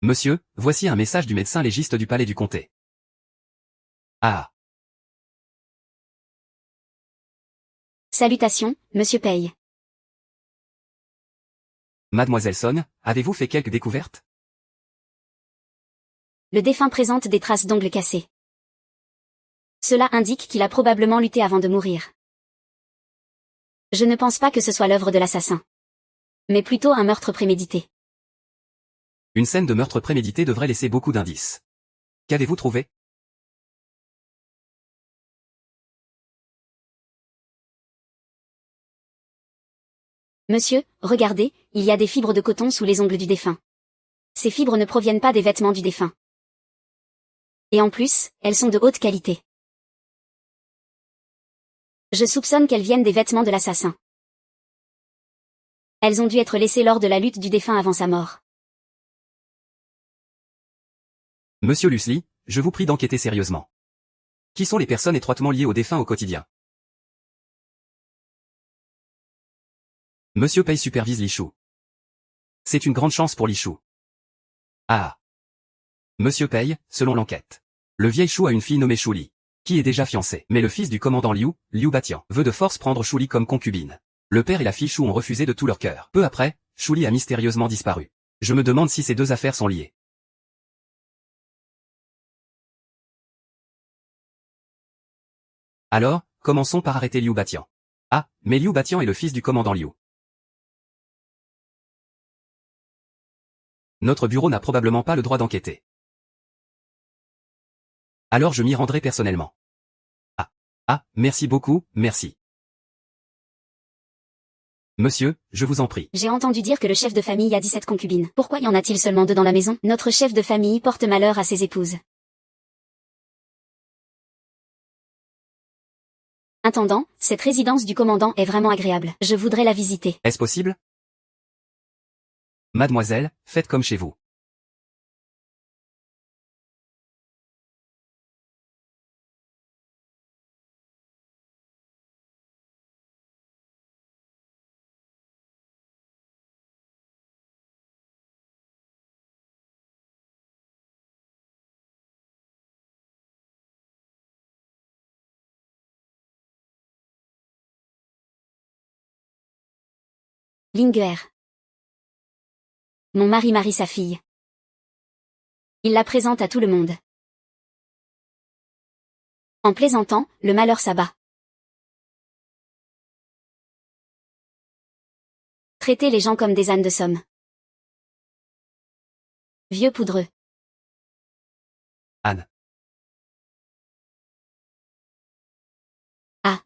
Monsieur, voici un message du médecin légiste du palais du comté. Ah. Salutations, Monsieur Paye. Mademoiselle Sonne, avez-vous fait quelques découvertes? Le défunt présente des traces d'ongles cassés. Cela indique qu'il a probablement lutté avant de mourir. Je ne pense pas que ce soit l'œuvre de l'assassin. Mais plutôt un meurtre prémédité. Une scène de meurtre prémédité devrait laisser beaucoup d'indices. Qu'avez-vous trouvé? Monsieur, regardez, il y a des fibres de coton sous les ongles du défunt. Ces fibres ne proviennent pas des vêtements du défunt. Et en plus, elles sont de haute qualité. Je soupçonne qu'elles viennent des vêtements de l'assassin. Elles ont dû être laissées lors de la lutte du défunt avant sa mort. Monsieur Lusley, je vous prie d'enquêter sérieusement. Qui sont les personnes étroitement liées au défunt au quotidien? Monsieur Paye supervise Lichou. C'est une grande chance pour Lichou. Ah. Monsieur Paye, selon l'enquête. Le vieil Chou a une fille nommée Chouli, qui est déjà fiancée. Mais le fils du commandant Liu Batian, veut de force prendre Chouli comme concubine. Le père et la fille Chou ont refusé de tout leur cœur. Peu après, Chouli a mystérieusement disparu. Je me demande si ces deux affaires sont liées. Alors, commençons par arrêter Liu Batian. Ah, mais Liu Batian est le fils du commandant Liu. Notre bureau n'a probablement pas le droit d'enquêter. Alors je m'y rendrai personnellement. Ah, merci beaucoup, merci. Monsieur, je vous en prie. J'ai entendu dire que le chef de famille a 17 concubines. Pourquoi y en a-t-il seulement 2 dans la maison? Notre chef de famille porte malheur à ses épouses. Intendant, cette résidence du commandant est vraiment agréable. Je voudrais la visiter. Est-ce possible? Mademoiselle, faites comme chez vous. Linguer. Mon mari marie sa fille. Il la présente à tout le monde. En plaisantant, le malheur s'abat. Traiter les gens comme des ânes de Somme. Vieux poudreux. Anne. Ah.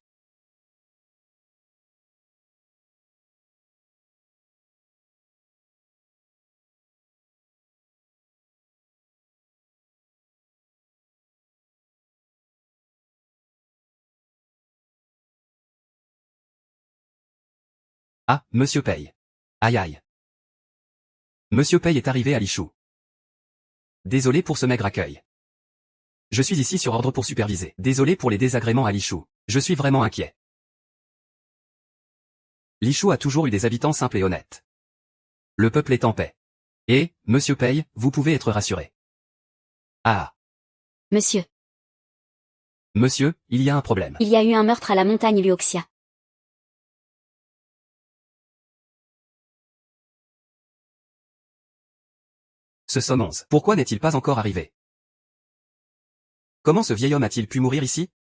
Ah, Monsieur Paye. Aïe aïe. Monsieur Paye est arrivé à Lichou. Désolé pour ce maigre accueil. Je suis ici sur ordre pour superviser. Désolé pour les désagréments à Lichou. Je suis vraiment inquiet. Lichou a toujours eu des habitants simples et honnêtes. Le peuple est en paix. Et, Monsieur Paye, vous pouvez être rassuré. Ah. Monsieur. Monsieur, il y a un problème. Il y a eu un meurtre à la montagne Luoxia. Ce Somme 11. Pourquoi n'est-il pas encore arrivé? Comment ce vieil homme a-t-il pu mourir ici?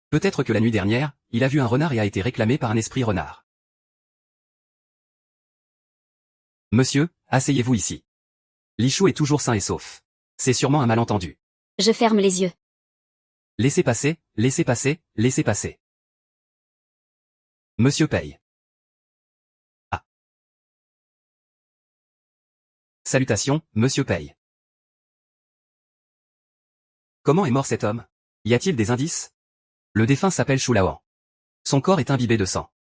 Peut-être que la nuit dernière, il a vu un renard et a été réclamé par un esprit renard. Monsieur, asseyez-vous ici. Lichou est toujours sain et sauf. C'est sûrement un malentendu. Je ferme les yeux. Laissez passer, laissez passer, laissez passer. Monsieur Paye. Ah. Salutations, Monsieur Paye. Comment est mort cet homme? Y a-t-il des indices? Le défunt s'appelle Choulawan. Son corps est imbibé de sang.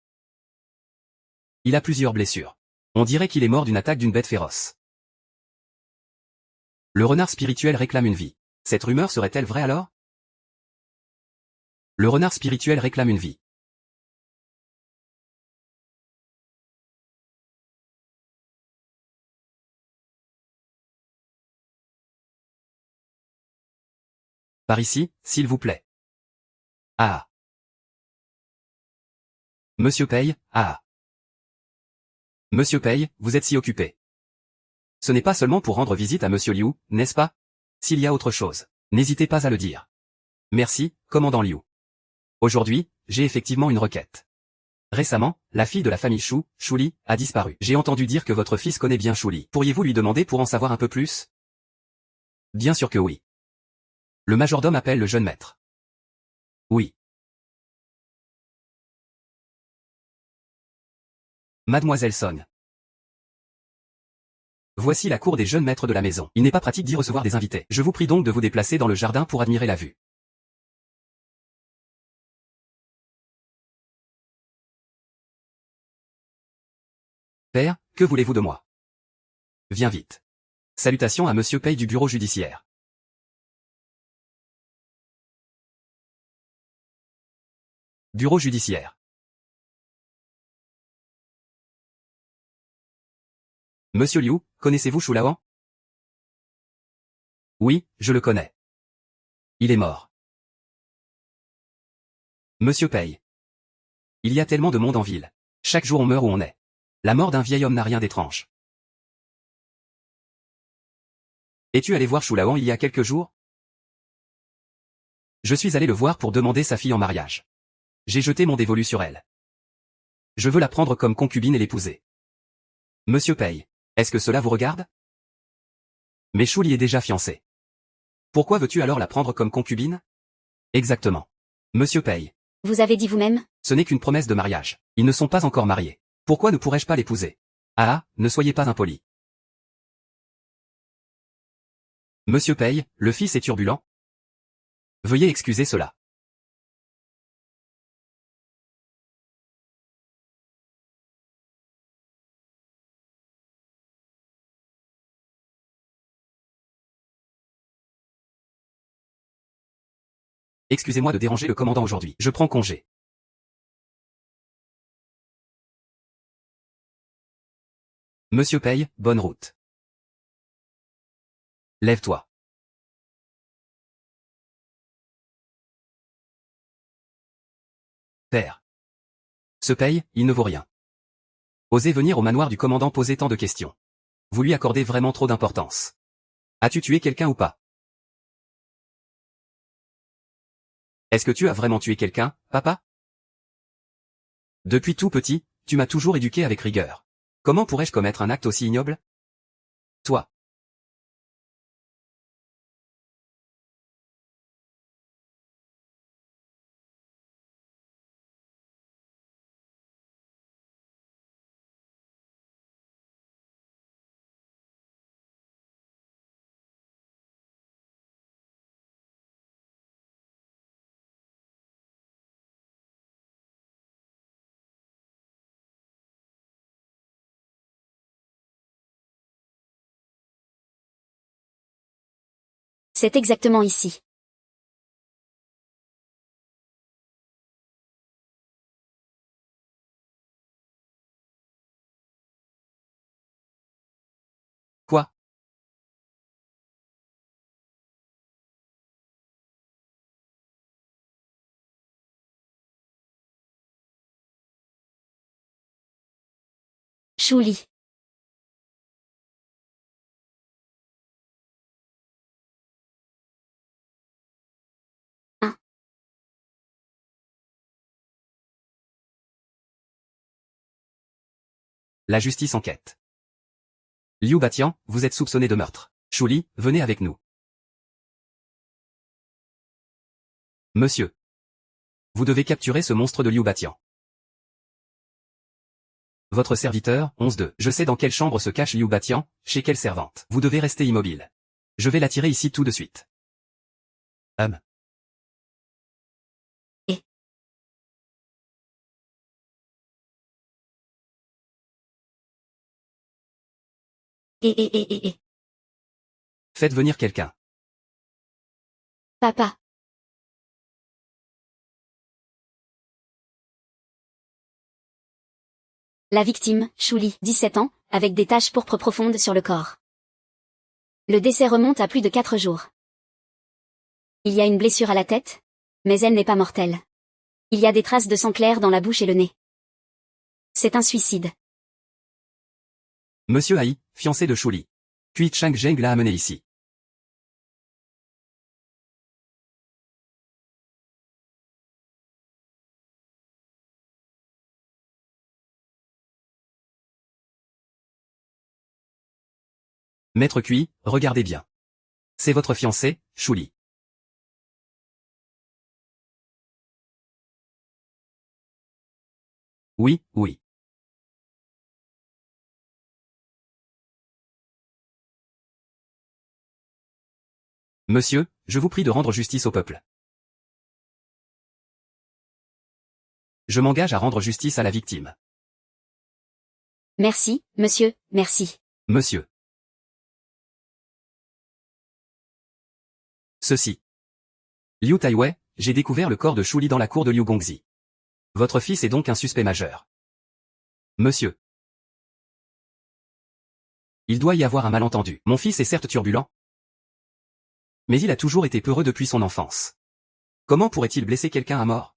Il a plusieurs blessures. On dirait qu'il est mort d'une attaque d'une bête féroce. Le renard spirituel réclame une vie. Cette rumeur serait-elle vraie alors? Le renard spirituel réclame une vie. Par ici, s'il vous plaît. Ah. Monsieur Paye, ah. Monsieur Paye, vous êtes si occupé. Ce n'est pas seulement pour rendre visite à Monsieur Liu, n'est-ce pas? S'il y a autre chose, n'hésitez pas à le dire. Merci, commandant Liu. Aujourd'hui, j'ai effectivement une requête. Récemment, la fille de la famille Shu, Shuli, a disparu. J'ai entendu dire que votre fils connaît bien Shuli. Pourriez-vous lui demander pour en savoir un peu plus? Bien sûr que oui. Le majordome appelle le jeune maître. Oui. Mademoiselle Song. Voici la cour des jeunes maîtres de la maison. Il n'est pas pratique d'y recevoir des invités. Je vous prie donc de vous déplacer dans le jardin pour admirer la vue. Père, que voulez-vous de moi? Viens vite. Salutations à Monsieur Paye du bureau judiciaire. Bureau judiciaire. Monsieur Liu, connaissez-vous Shu Laoan? Oui, je le connais. Il est mort. Monsieur Paye. Il y a tellement de monde en ville. Chaque jour on meurt où on est. La mort d'un vieil homme n'a rien d'étrange. Es-tu allé voir Shu Laoan il y a quelques jours? Je suis allé le voir pour demander sa fille en mariage. J'ai jeté mon dévolu sur elle. Je veux la prendre comme concubine et l'épouser. Monsieur Paye, est-ce que cela vous regarde? Mais Shuli est déjà fiancée. Pourquoi veux-tu alors la prendre comme concubine? Exactement. Monsieur Paye. Vous avez dit vous-même? Ce n'est qu'une promesse de mariage. Ils ne sont pas encore mariés. Pourquoi ne pourrais-je pas l'épouser? Ah, ne soyez pas impoli. Monsieur Paye, le fils est turbulent. Veuillez excuser cela. Excusez-moi de déranger le commandant aujourd'hui. Je prends congé. Monsieur Paye, bonne route. Lève-toi. Père. Ce Paye, il ne vaut rien. Osez venir au manoir du commandant poser tant de questions. Vous lui accordez vraiment trop d'importance. As-tu tué quelqu'un ou pas? Est-ce que tu as vraiment tué quelqu'un, papa? Depuis tout petit, tu m'as toujours éduqué avec rigueur. Comment pourrais-je commettre un acte aussi ignoble? Toi. C'est exactement ici. Quoi? Shuli. Hein? La justice enquête. Liu Batian, vous êtes soupçonné de meurtre. Shuli, venez avec nous. Monsieur. Vous devez capturer ce monstre de Liu Batian. Votre serviteur, 11-2. Je sais dans quelle chambre se cache Liu Batian, chez quelle servante. Vous devez rester immobile. Je vais l'attirer ici tout de suite. Et. Et. Faites venir quelqu'un. Papa. La victime, Shuli, 17 ans, avec des taches pourpres profondes sur le corps. Le décès remonte à plus de 4 jours. Il y a une blessure à la tête, mais elle n'est pas mortelle. Il y a des traces de sang clair dans la bouche et le nez. C'est un suicide. Monsieur Hai, fiancé de Shuli. Puis Chang Zheng l'a amené ici. Maître Cui, regardez bien. C'est votre fiancé, Shuli. Oui, oui. Monsieur, je vous prie de rendre justice au peuple. Je m'engage à rendre justice à la victime. Merci, monsieur, merci. Monsieur. Ceci. Liu Taiwei, j'ai découvert le corps de Shuli dans la cour de Liu Gongzi. Votre fils est donc un suspect majeur. Monsieur. Il doit y avoir un malentendu. Mon fils est certes turbulent, mais il a toujours été peureux depuis son enfance. Comment pourrait-il blesser quelqu'un à mort?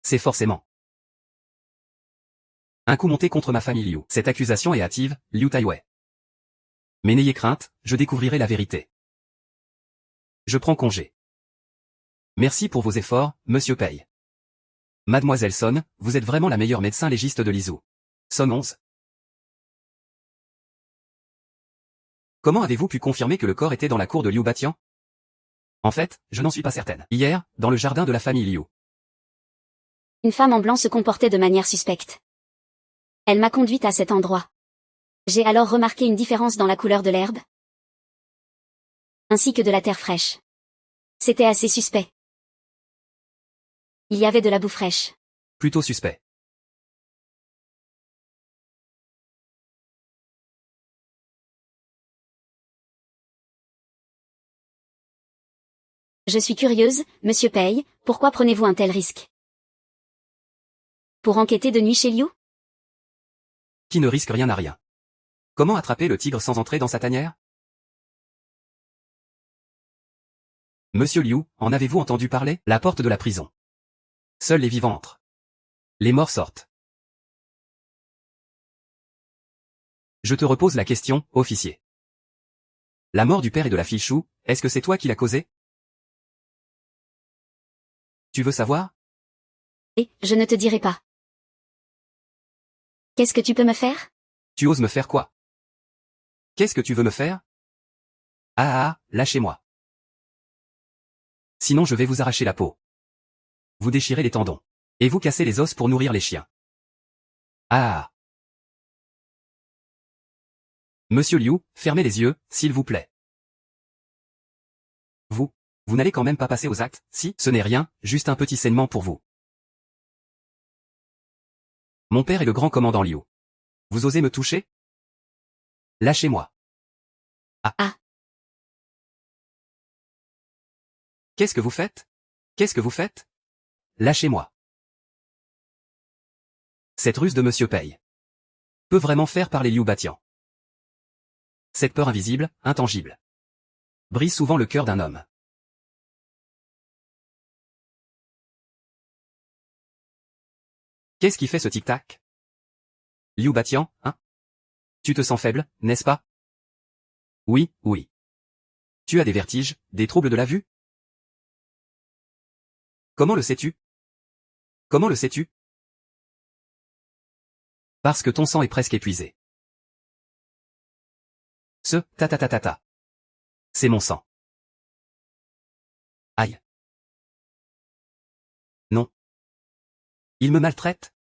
C'est forcément un coup monté contre ma famille Liu. Cette accusation est hâtive, Liu Taiwei. Mais n'ayez crainte, je découvrirai la vérité. Je prends congé. Merci pour vos efforts, Monsieur Pei. Mademoiselle Son, vous êtes vraiment la meilleure médecin légiste de l'Izu. Son 11. Comment avez-vous pu confirmer que le corps était dans la cour de Liu Batian? En fait, je n'en suis pas certaine. Hier, dans le jardin de la famille Liu. Une femme en blanc se comportait de manière suspecte. Elle m'a conduite à cet endroit. J'ai alors remarqué une différence dans la couleur de l'herbe, ainsi que de la terre fraîche. C'était assez suspect. Il y avait de la boue fraîche. Plutôt suspect. Je suis curieuse, Monsieur Pei, pourquoi prenez-vous un tel risque? Pour enquêter de nuit chez Liu? Qui ne risque rien à rien. Comment attraper le tigre sans entrer dans sa tanière? Monsieur Liu, en avez-vous entendu parler? La porte de la prison. Seuls les vivants entrent. Les morts sortent. Je te repose la question, officier. La mort du père et de la fille Shu, est-ce que c'est toi qui l'as causée? Tu veux savoir? Et, je ne te dirai pas. Qu'est-ce que tu peux me faire? Tu oses me faire quoi? Qu'est-ce que tu veux me faire? Ah, lâchez-moi. Sinon je vais vous arracher la peau. Vous déchirez les tendons. Et vous cassez les os pour nourrir les chiens. Ah. Monsieur Liu, fermez les yeux, s'il vous plaît. Vous n'allez quand même pas passer aux actes, si? Ce n'est rien, juste un petit saignement pour vous. Mon père est le grand commandant Liu. Vous osez me toucher? Lâchez-moi. Ah. Qu'est-ce que vous faites? Qu'est-ce que vous faites? Lâchez-moi. Cette ruse de Monsieur Pei peut vraiment faire parler Liu Batian. Cette peur invisible, intangible, brise souvent le cœur d'un homme. Qu'est-ce qui fait ce tic-tac? Liu Batian, hein? Tu te sens faible, n'est-ce pas? Oui, oui. Tu as des vertiges, des troubles de la vue? Comment le sais-tu? Comment le sais-tu? Parce que ton sang est presque épuisé. Ce ta. C'est mon sang. Aïe. Non. Il me maltraite?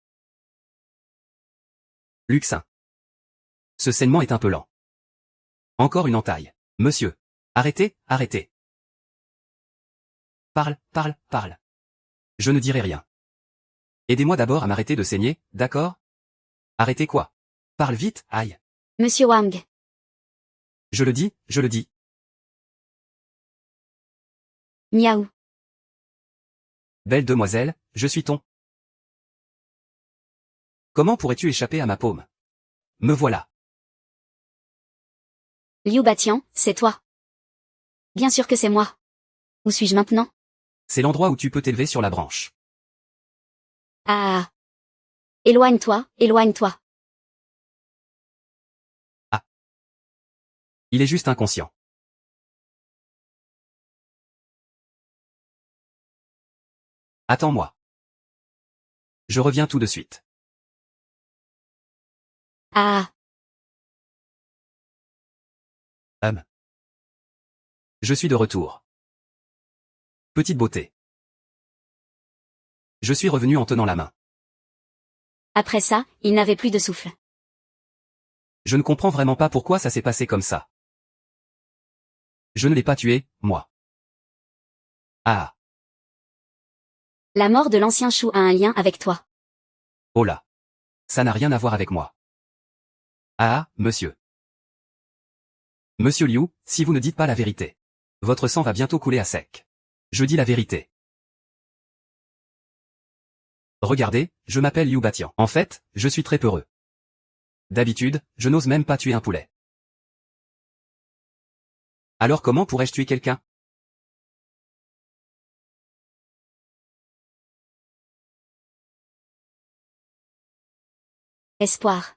Luxin. Ce saignement est un peu lent. Encore une entaille. Monsieur. Arrêtez, arrêtez. Parle. Je ne dirai rien. Aidez-moi d'abord à m'arrêter de saigner, d'accord? Arrêtez quoi? Parle vite, aïe. Monsieur Wang. Je le dis. Miaou. Belle demoiselle, je suis ton. Comment pourrais-tu échapper à ma paume? Me voilà. Liu Batian, c'est toi. Bien sûr que c'est moi. Où suis-je maintenant? C'est l'endroit où tu peux t'élever sur la branche. Ah. Éloigne-toi, éloigne-toi. Ah. Il est juste inconscient. Attends-moi. Je reviens tout de suite. Ah. Je suis de retour. Petite beauté. Je suis revenu en tenant la main. Après ça, il n'avait plus de souffle. Je ne comprends vraiment pas pourquoi ça s'est passé comme ça. Je ne l'ai pas tué, moi. Ah. La mort de l'ancien Shu a un lien avec toi. Oh là. Ça n'a rien à voir avec moi. Ah, monsieur. Monsieur Liu, si vous ne dites pas la vérité. Votre sang va bientôt couler à sec. Je dis la vérité. Regardez, je m'appelle Liu Batian. En fait, je suis très peureux. D'habitude, je n'ose même pas tuer un poulet. Alors comment pourrais-je tuer quelqu'un? Espoir.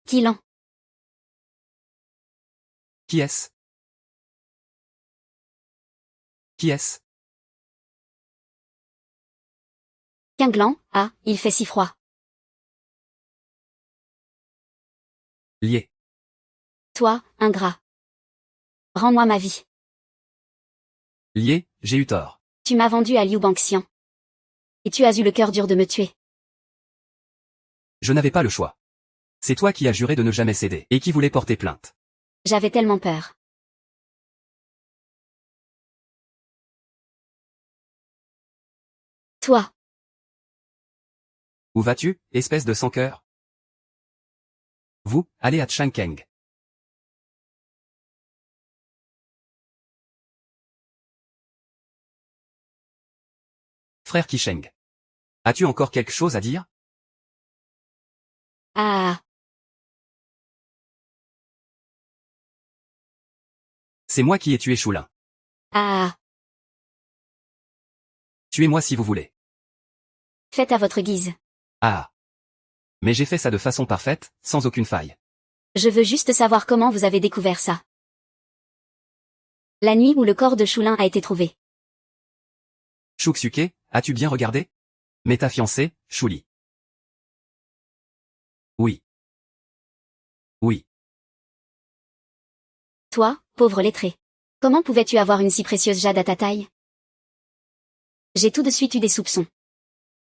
Kilan. Qui est-ce? Qui est-ce? Quinglan, ah, il fait si froid. Lié. Toi, ingrat. Rends-moi ma vie. Lié, j'ai eu tort. Tu m'as vendu à Liu Bangxian. Et tu as eu le cœur dur de me tuer. Je n'avais pas le choix. C'est toi qui as juré de ne jamais céder, et qui voulais porter plainte. J'avais tellement peur. Toi. Où vas-tu, espèce de sans-cœur? Vous, allez à Changkeng. Frère Qisheng. As-tu encore quelque chose à dire? Ah. C'est moi qui ai tué Choulin. Ah. Tuez-moi si vous voulez. Faites à votre guise. Ah. Mais j'ai fait ça de façon parfaite, sans aucune faille. Je veux juste savoir comment vous avez découvert ça. La nuit où le corps de Choulin a été trouvé. Chuksuke, as-tu bien regardé? Mais ta fiancée, Chouli. Oui. Oui. Toi, pauvre lettré. Comment pouvais-tu avoir une si précieuse jade à ta taille? J'ai tout de suite eu des soupçons.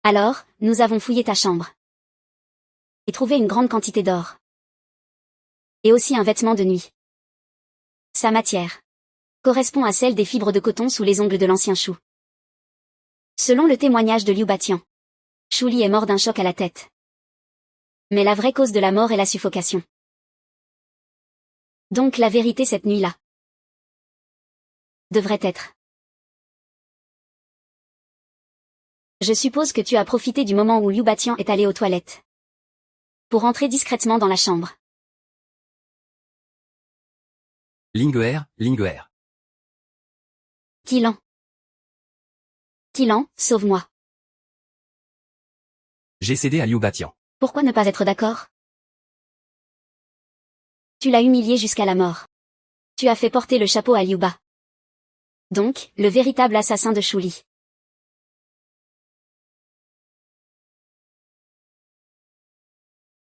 Alors, nous avons fouillé ta chambre. Et trouvé une grande quantité d'or. Et aussi un vêtement de nuit. Sa matière correspond à celle des fibres de coton sous les ongles de l'ancien Shu. Selon le témoignage de Liu Batian, Shu Li est mort d'un choc à la tête. Mais la vraie cause de la mort est la suffocation. Donc la vérité cette nuit-là devrait être. Je suppose que tu as profité du moment où Liu Batian est allé aux toilettes. Pour entrer discrètement dans la chambre. Linguer, Linguer. Kilan. Kilan, sauve-moi. J'ai cédé à Liu Batian. Pourquoi ne pas être d'accord? Tu l'as humilié jusqu'à la mort. Tu as fait porter le chapeau à Liu Ba. Donc, le véritable assassin de Shu Li.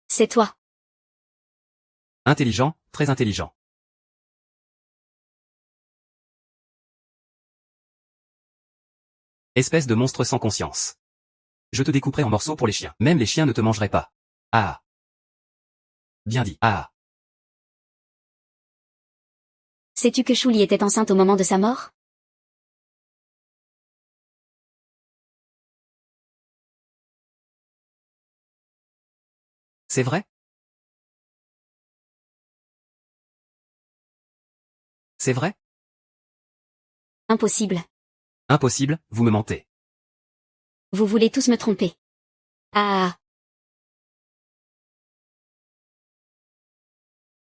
C'est toi. Intelligent, très intelligent. Espèce de monstre sans conscience. Je te découperai en morceaux pour les chiens. Même les chiens ne te mangeraient pas. Ah. Bien dit. Ah. Sais-tu que Shu Li était enceinte au moment de sa mort? C'est vrai? C'est vrai? Impossible. Impossible, vous me mentez. Vous voulez tous me tromper. Ah.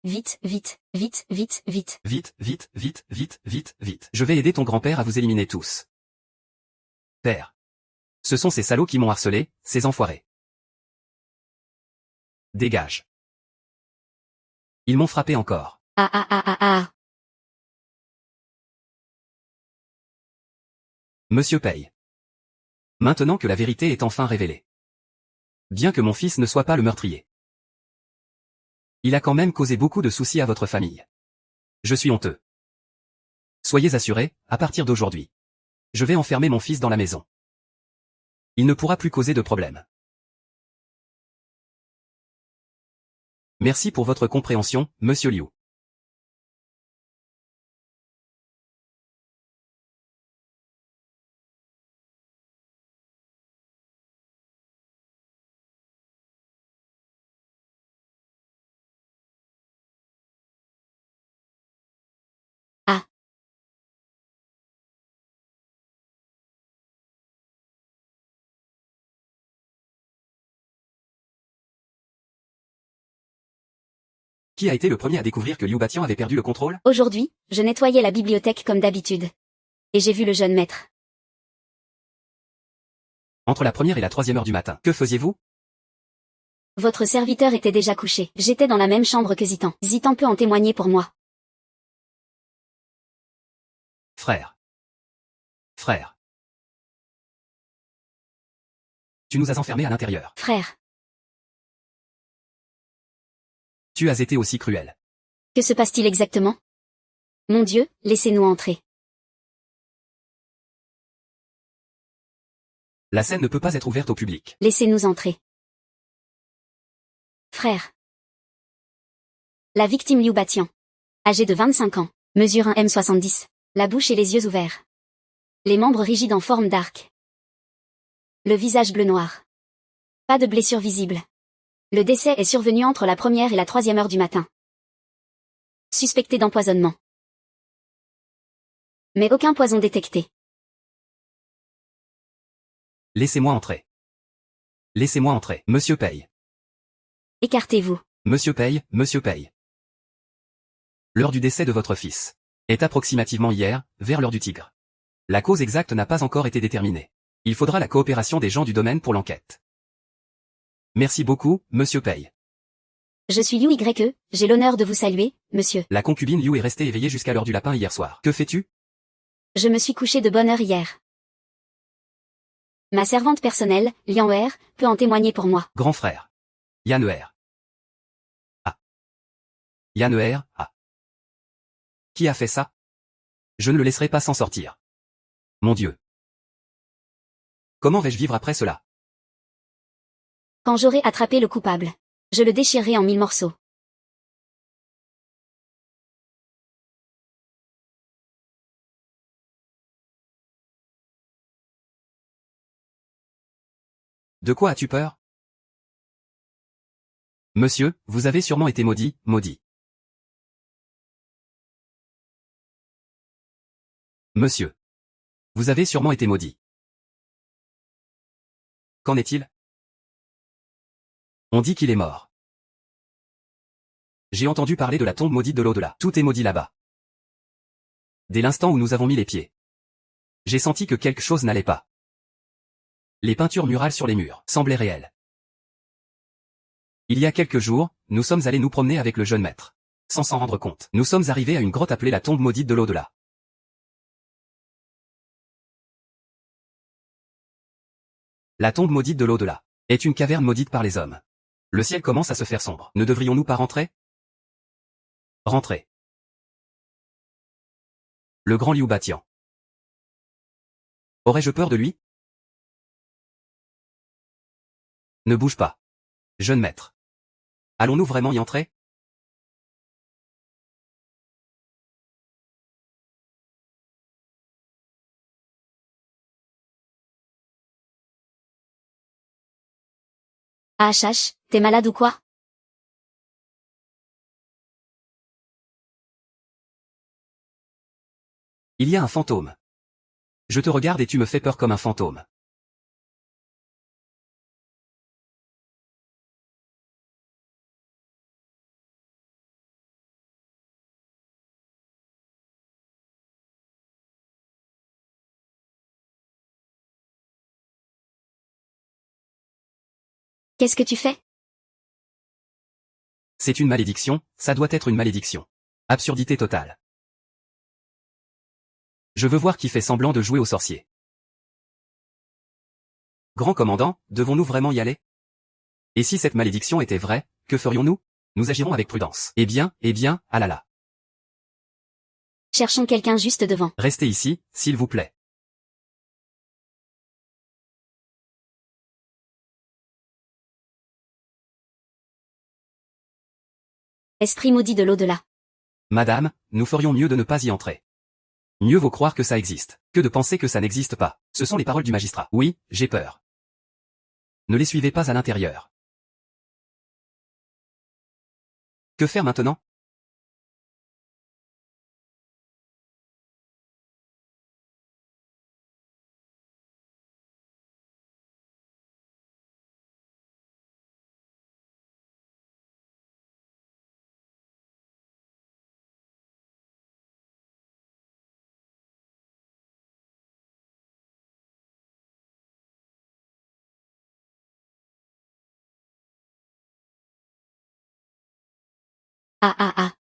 Vite, vite, vite, vite, vite. Vite, vite, vite, vite, vite, vite. Je vais aider ton grand-père à vous éliminer tous. Père. Ce sont ces salauds qui m'ont harcelé, ces enfoirés. Dégage. Ils m'ont frappé encore. Ah ah ah ah ah. Monsieur paye. Maintenant que la vérité est enfin révélée. Bien que mon fils ne soit pas le meurtrier. Il a quand même causé beaucoup de soucis à votre famille. Je suis honteux. Soyez assurés, à partir d'aujourd'hui. Je vais enfermer mon fils dans la maison. Il ne pourra plus causer de problème. Merci pour votre compréhension, monsieur Liu. Ah. Qui a été le premier à découvrir que Liu Batian avait perdu le contrôle? Aujourd'hui, je nettoyais la bibliothèque comme d'habitude. Et j'ai vu le jeune maître. Entre la première et la 3e heure du matin, que faisiez-vous? Votre serviteur était déjà couché. J'étais dans la même chambre que Zitan. Zitan peut en témoigner pour moi. Frère. Frère. Tu nous as enfermés à l'intérieur. Frère. Tu as été aussi cruel. Que se passe-t-il exactement? Mon Dieu, laissez-nous entrer. La scène ne peut pas être ouverte au public. Laissez-nous entrer. Frère. La victime Liu Batian. Âgé de 25 ans. Mesure 1 m 70. La bouche et les yeux ouverts. Les membres rigides en forme d'arc. Le visage bleu-noir. Pas de blessure visible. Le décès est survenu entre la 1e et la 3e heure du matin. Suspecté d'empoisonnement. Mais aucun poison détecté. Laissez-moi entrer. Laissez-moi entrer. Monsieur paye. Écartez-vous. Monsieur paye, monsieur paye. L'heure du décès de votre fils est approximativement hier, vers l'heure du tigre. La cause exacte n'a pas encore été déterminée. Il faudra la coopération des gens du domaine pour l'enquête. Merci beaucoup, monsieur paye. Je suis Liu YE, j'ai l'honneur de vous saluer, monsieur. La concubine Liu est restée éveillée jusqu'à l'heure du lapin hier soir. Que fais-tu? Je me suis couché de bonne heure hier. Ma servante personnelle, Lian Er, peut en témoigner pour moi. Grand frère. Yann Er. Ah. Yann Er, ah. Qui a fait ça? Je ne le laisserai pas s'en sortir. Mon Dieu. Comment vais-je vivre après cela? Quand j'aurai attrapé le coupable, je le déchirerai en 1000 morceaux. De quoi as-tu peur? Monsieur, vous avez sûrement été maudit, maudit. Monsieur. Vous avez sûrement été maudit. Qu'en est-il? On dit qu'il est mort. J'ai entendu parler de la tombe maudite de l'au-delà. Tout est maudit là-bas. Dès l'instant où nous avons mis les pieds. J'ai senti que quelque chose n'allait pas. Les peintures murales sur les murs semblaient réelles. Il y a quelques jours, nous sommes allés nous promener avec le jeune maître. Sans s'en rendre compte, nous sommes arrivés à une grotte appelée la tombe maudite de l'au-delà. La tombe maudite de l'au-delà est une caverne maudite par les hommes. Le ciel commence à se faire sombre. Ne devrions-nous pas rentrer? Rentrer. Le grand Liu Batian. Aurais-je peur de lui? Ne bouge pas. Jeune maître. Allons-nous vraiment y entrer? Ah chache, t'es malade ou quoi? Il y a un fantôme. Je te regarde et tu me fais peur comme un fantôme. Qu'est-ce que tu fais? C'est une malédiction, ça doit être une malédiction. Absurdité totale. Je veux voir qui fait semblant de jouer au sorcier. Grand commandant, devons-nous vraiment y aller? Et si cette malédiction était vraie, que ferions-nous? Nous agirons avec prudence. Eh bien, ah là là. Cherchons quelqu'un juste devant. Restez ici, s'il vous plaît. Esprit maudit de l'au-delà. Madame, nous ferions mieux de ne pas y entrer. Mieux vaut croire que ça existe, que de penser que ça n'existe pas. Ce sont les paroles du magistrat. Oui, j'ai peur. Ne les suivez pas à l'intérieur. Que faire maintenant? Ah ah ah.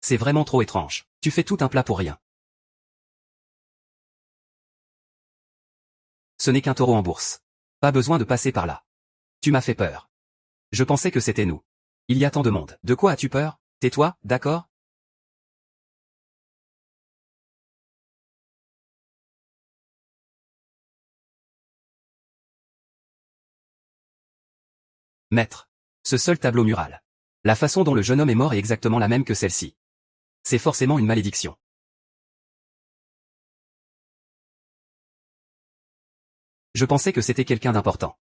C'est vraiment trop étrange. Tu fais tout un plat pour rien. Ce n'est qu'un taureau en bourse. Pas besoin de passer par là. Tu m'as fait peur. Je pensais que c'était nous. Il y a tant de monde. De quoi as-tu peur? Tais-toi, d'accord? Maître. Ce seul tableau mural. La façon dont le jeune homme est mort est exactement la même que celle-ci. C'est forcément une malédiction. Je pensais que c'était quelqu'un d'important.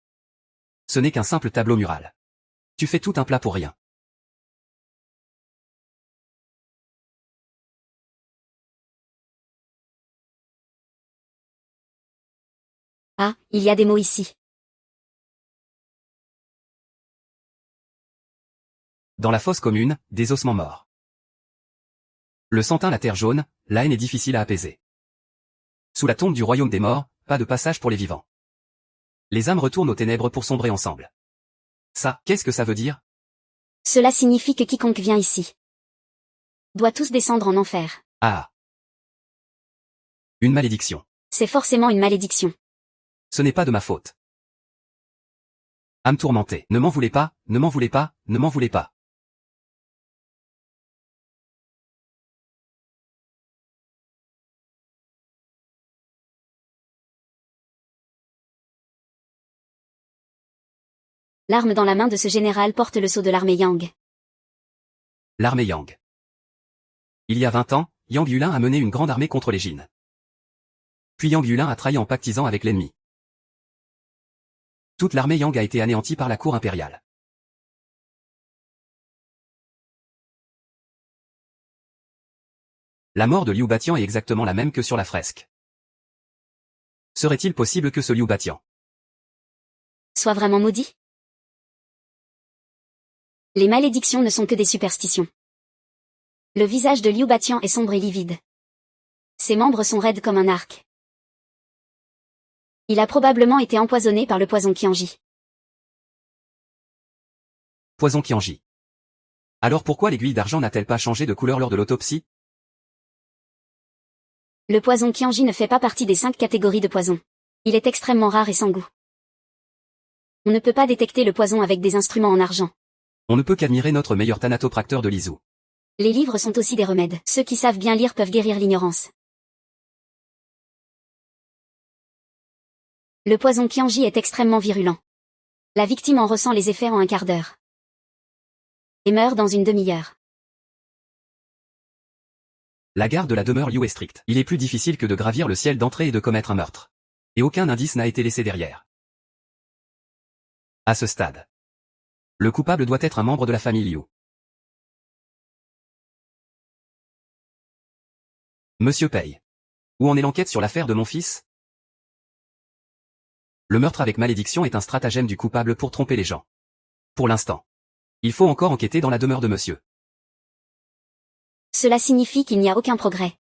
Ce n'est qu'un simple tableau mural. Tu fais tout un plat pour rien. Ah, il y a des mots ici. Dans la fosse commune, des ossements morts. Le sentin la terre jaune, la haine est difficile à apaiser. Sous la tombe du royaume des morts, pas de passage pour les vivants. Les âmes retournent aux ténèbres pour sombrer ensemble. Ça, qu'est-ce que ça veut dire? Cela signifie que quiconque vient ici doit tous descendre en enfer. Ah. Une malédiction. C'est forcément une malédiction. Ce n'est pas de ma faute. Âme tourmentée. Ne m'en voulez pas, ne m'en voulez pas, ne m'en voulez pas. L'arme dans la main de ce général porte le sceau de l'armée Yang. L'armée Yang. Il y a 20 ans, Yang Yulin a mené une grande armée contre les Jin. Puis Yang Yulin a trahi en pactisant avec l'ennemi. Toute l'armée Yang a été anéantie par la cour impériale. La mort de Liu Batian est exactement la même que sur la fresque. Serait-il possible que ce Liu Batian soit vraiment maudit? Les malédictions ne sont que des superstitions. Le visage de Liu Batian est sombre et livide. Ses membres sont raides comme un arc. Il a probablement été empoisonné par le poison Qianji. Poison Qianji. Alors pourquoi l'aiguille d'argent n'a-t-elle pas changé de couleur lors de l'autopsie? Le poison Qianji ne fait pas partie des 5 catégories de poison. Il est extrêmement rare et sans goût. On ne peut pas détecter le poison avec des instruments en argent. On ne peut qu'admirer notre meilleur thanatopracteur de Lizou. Les livres sont aussi des remèdes. Ceux qui savent bien lire peuvent guérir l'ignorance. Le poison Qianji est extrêmement virulent. La victime en ressent les effets en un quart d'heure. Et meurt dans une demi-heure. La garde de la demeure Liu est stricte. Il est plus difficile que de gravir le ciel d'entrée et de commettre un meurtre. Et aucun indice n'a été laissé derrière. À ce stade, le coupable doit être un membre de la famille Liu. Monsieur Pei. Où en est l'enquête sur l'affaire de mon fils? Le meurtre avec malédiction est un stratagème du coupable pour tromper les gens. Pour l'instant. Il faut encore enquêter dans la demeure de monsieur. Cela signifie qu'il n'y a aucun progrès.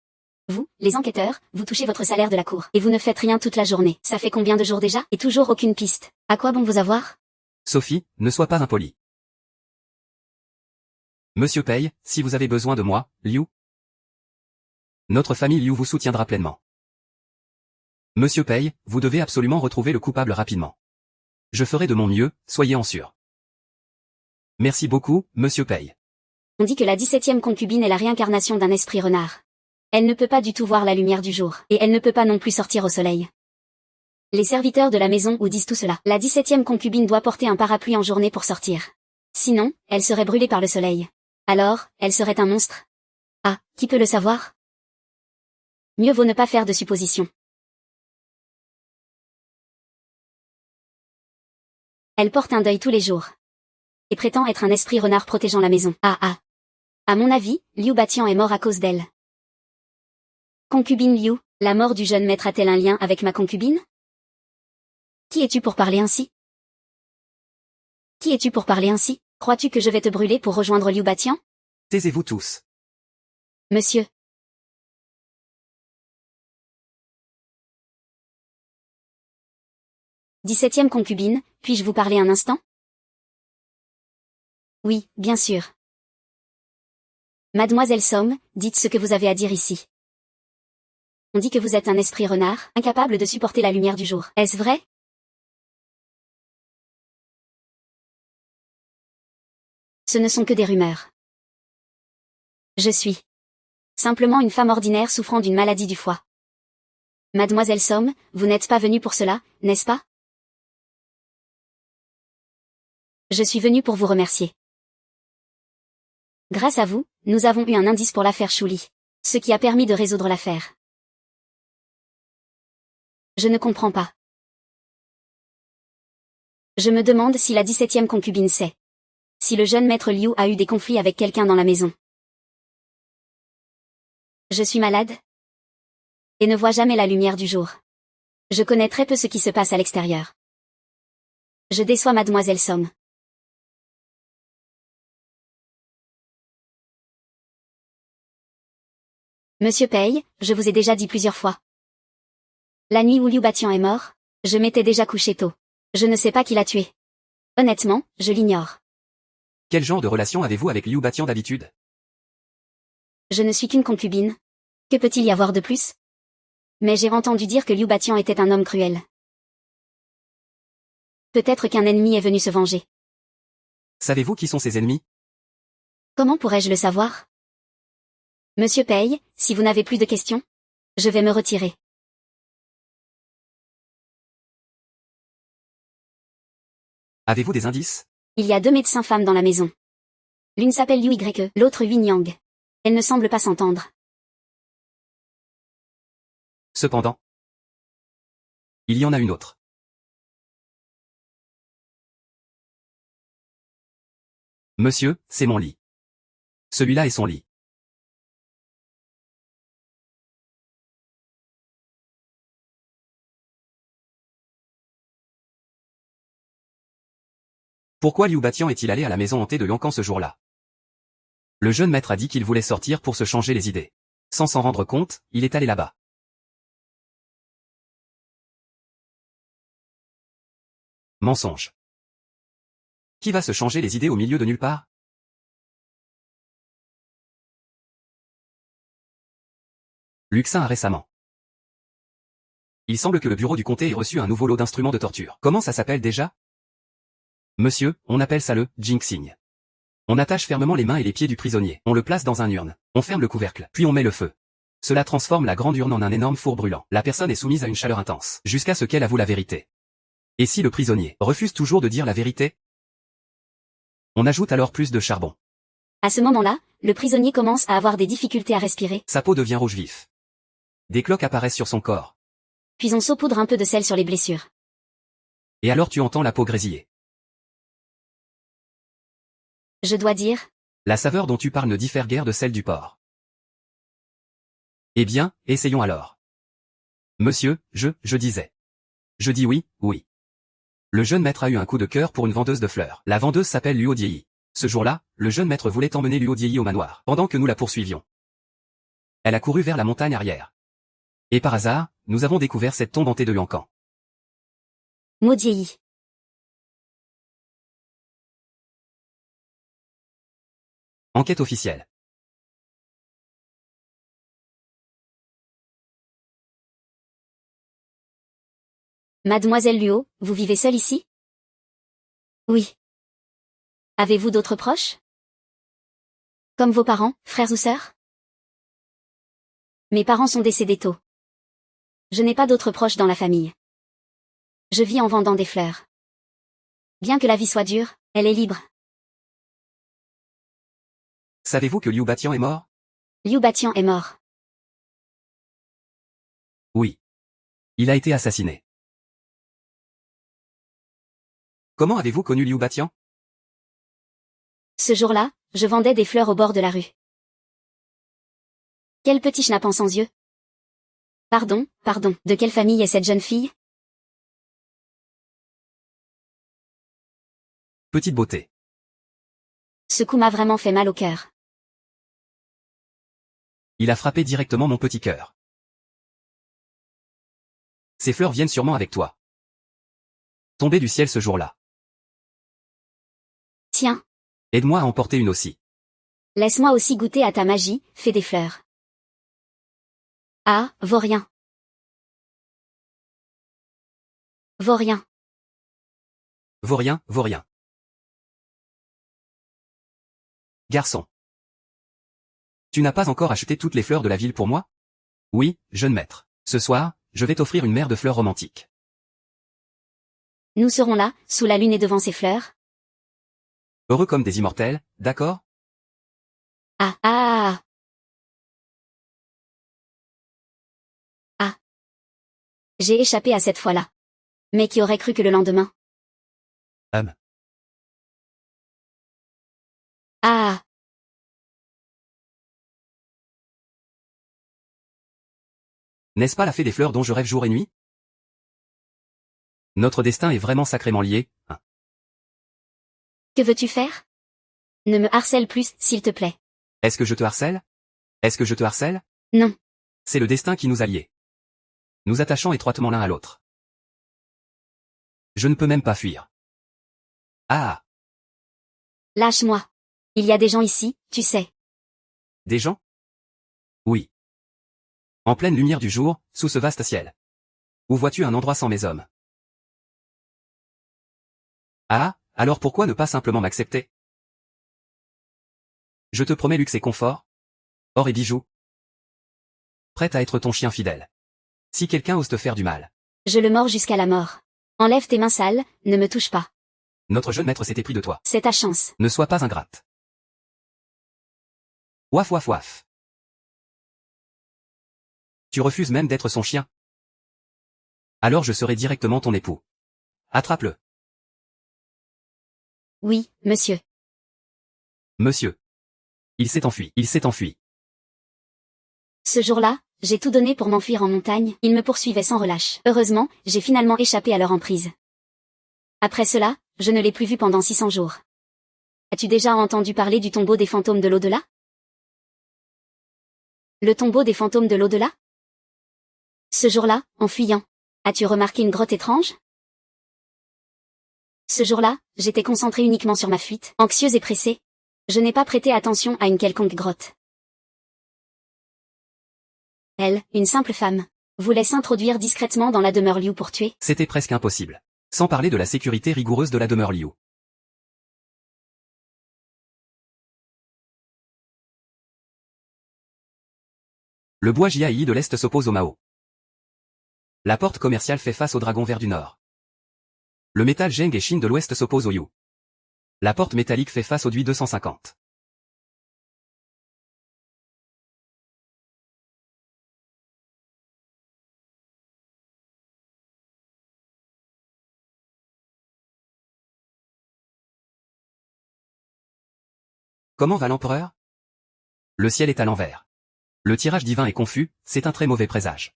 Vous, les enquêteurs, vous touchez votre salaire de la cour, et vous ne faites rien toute la journée. Ça fait combien de jours déjà? Et toujours aucune piste. À quoi bon vous avoir? Sophie, ne sois pas impolie. Monsieur Pei, si vous avez besoin de moi, Liu. Notre famille Liu vous soutiendra pleinement. Monsieur Pei, vous devez absolument retrouver le coupable rapidement. Je ferai de mon mieux, soyez en sûr. Merci beaucoup, Monsieur Pei. On dit que la 17e concubine est la réincarnation d'un esprit renard. Elle ne peut pas du tout voir la lumière du jour, et elle ne peut pas non plus sortir au soleil. Les serviteurs de la maison où disent tout cela. La 17e concubine doit porter un parapluie en journée pour sortir. Sinon, elle serait brûlée par le soleil. Alors, elle serait un monstre. Ah, qui peut le savoir? Mieux vaut ne pas faire de suppositions. Elle porte un deuil tous les jours. Et prétend être un esprit renard protégeant la maison. Ah ah. À mon avis, Liu Batian est mort à cause d'elle. Concubine Liu, la mort du jeune maître a-t-elle un lien avec ma concubine? Qui es-tu pour parler ainsi? Qui es-tu pour parler ainsi? Crois-tu que je vais te brûler pour rejoindre Liu Batian? Taisez-vous tous. Monsieur. Dix-septième concubine, puis-je vous parler un instant? Oui, bien sûr. Mademoiselle Somme, dites ce que vous avez à dire ici. On dit que vous êtes un esprit renard, incapable de supporter la lumière du jour. Est-ce vrai? Ce ne sont que des rumeurs. Je suis simplement une femme ordinaire souffrant d'une maladie du foie. Mademoiselle Somme, vous n'êtes pas venue pour cela, n'est-ce pas? Je suis venue pour vous remercier. Grâce à vous, nous avons eu un indice pour l'affaire Chouli, ce qui a permis de résoudre l'affaire. Je ne comprends pas. Je me demande si la 17e concubine sait. Si le jeune maître Liu a eu des conflits avec quelqu'un dans la maison. Je suis malade et ne vois jamais la lumière du jour. Je connais très peu ce qui se passe à l'extérieur. Je déçois Mademoiselle Somme. Monsieur Pei, je vous ai déjà dit plusieurs fois. La nuit où Liu Batian est mort, je m'étais déjà couché tôt. Je ne sais pas qui l'a tué. Honnêtement, je l'ignore. Quel genre de relation avez-vous avec Liu Batian d'habitude? Je ne suis qu'une concubine. Que peut-il y avoir de plus? Mais j'ai entendu dire que Liu Batian était un homme cruel. Peut-être qu'un ennemi est venu se venger. Savez-vous qui sont ses ennemis? Comment pourrais-je le savoir? Monsieur Pei, si vous n'avez plus de questions, je vais me retirer. Avez-vous des indices? Il y a 2 médecins femmes dans la maison. L'une s'appelle Liu Y, l'autre Yin Yang. Elles ne semblent pas s'entendre. Cependant, il y en a une autre. Monsieur, c'est mon lit. Celui-là est son lit. Pourquoi Liu Batian est-il allé à la maison hantée de Yankan ce jour-là? Le jeune maître a dit qu'il voulait sortir pour se changer les idées. Sans s'en rendre compte, il est allé là-bas. Mensonge. Qui va se changer les idées au milieu de nulle part? Luxin a récemment. Il semble que le bureau du comté ait reçu un nouveau lot d'instruments de torture. Comment ça s'appelle déjà? Monsieur, on appelle ça le jinxing. On attache fermement les mains et les pieds du prisonnier. On le place dans un urne. On ferme le couvercle. Puis on met le feu. Cela transforme la grande urne en un énorme four brûlant. La personne est soumise à une chaleur intense, jusqu'à ce qu'elle avoue la vérité. Et si le prisonnier refuse toujours de dire la vérité? On ajoute alors plus de charbon. À ce moment-là, le prisonnier commence à avoir des difficultés à respirer. Sa peau devient rouge vif. Des cloques apparaissent sur son corps. Puis on saupoudre un peu de sel sur les blessures. Et alors tu entends la peau grésiller. Je dois dire. La saveur dont tu parles ne diffère guère de celle du porc. Eh bien, essayons alors. Monsieur, je disais. Je dis oui, oui. Le jeune maître a eu un coup de cœur pour une vendeuse de fleurs. La vendeuse s'appelle Luo Diei. Ce jour-là, le jeune maître voulait emmener Luo Diei au manoir, pendant que nous la poursuivions. Elle a couru vers la montagne arrière. Et par hasard, nous avons découvert cette tombe hantée de Yankan. Maudit. Enquête officielle. Mademoiselle Luo, vous vivez seule ici? Oui. Avez-vous d'autres proches? Comme vos parents, frères ou sœurs? Mes parents sont décédés tôt. Je n'ai pas d'autres proches dans la famille. Je vis en vendant des fleurs. Bien que la vie soit dure, elle est libre. Savez-vous que Liu Batian est mort? Liu Batian est mort. Oui. Il a été assassiné. Comment avez-vous connu Liu Batian? Ce jour-là, je vendais des fleurs au bord de la rue. Quel petit schnappant sans yeux. Pardon, de quelle famille est cette jeune fille? Petite beauté. Ce coup m'a vraiment fait mal au cœur. Il a frappé directement mon petit cœur. Ces fleurs viennent sûrement avec toi. Tombées du ciel ce jour-là. Tiens. Aide-moi à emporter une aussi. Laisse-moi aussi goûter à ta magie, fée des fleurs. Ah, vaurien. Vaurien. Vaurien, vaurien. Garçon. Tu n'as pas encore acheté toutes les fleurs de la ville pour moi? Oui, jeune maître. Ce soir, je vais t'offrir une mer de fleurs romantiques. Nous serons là, sous la lune et devant ces fleurs. Heureux comme des immortels, d'accord? Ah, ah, ah. Ah. J'ai échappé à cette fois-là. Mais qui aurait cru que le lendemain? Ah. N'est-ce pas la fée des fleurs dont je rêve jour et nuit? Notre destin est vraiment sacrément lié, hein. Que veux-tu faire? Ne me harcèle plus, s'il te plaît. Est-ce que je te harcèle? Est-ce que je te harcèle? Non. C'est le destin qui nous a liés. Nous attachons étroitement l'un à l'autre. Je ne peux même pas fuir. Ah! Lâche-moi. Il y a des gens ici, tu sais. Des gens? Oui. En pleine lumière du jour, sous ce vaste ciel. Où vois-tu un endroit sans mes hommes? Ah, alors pourquoi ne pas simplement m'accepter? Je te promets luxe et confort, or et bijoux. Prête à être ton chien fidèle. Si quelqu'un ose te faire du mal. Je le mords jusqu'à la mort. Enlève tes mains sales, ne me touche pas. Notre jeune maître s'est épris de toi. C'est ta chance. Ne sois pas ingrate. Ouaf ouaf ouaf. Tu refuses même d'être son chien. Alors je serai directement ton époux. Attrape-le. Oui, monsieur. Monsieur. Il s'est enfui, il s'est enfui. Ce jour-là, j'ai tout donné pour m'enfuir en montagne, ils me poursuivaient sans relâche. Heureusement, j'ai finalement échappé à leur emprise. Après cela, je ne l'ai plus vu pendant 600 jours. As-tu déjà entendu parler du tombeau des fantômes de l'au-delà? Le tombeau des fantômes de l'au-delà? Ce jour-là, en fuyant, as-tu remarqué une grotte étrange? Ce jour-là, j'étais concentrée uniquement sur ma fuite, anxieuse et pressée. Je n'ai pas prêté attention à une quelconque grotte. Elle, une simple femme, voulait s'introduire discrètement dans la demeure Liu pour tuer. C'était presque impossible. Sans parler de la sécurité rigoureuse de la demeure Liu. Le bois Jiayi de l'Est s'oppose au Mao. La porte commerciale fait face au dragon vert du Nord. Le métal Zheng et Chine de l'Ouest s'oppose au Yu. La porte métallique fait face au Dui 250. Comment va l'empereur? Le ciel est à l'envers. Le tirage divin est confus, c'est un très mauvais présage.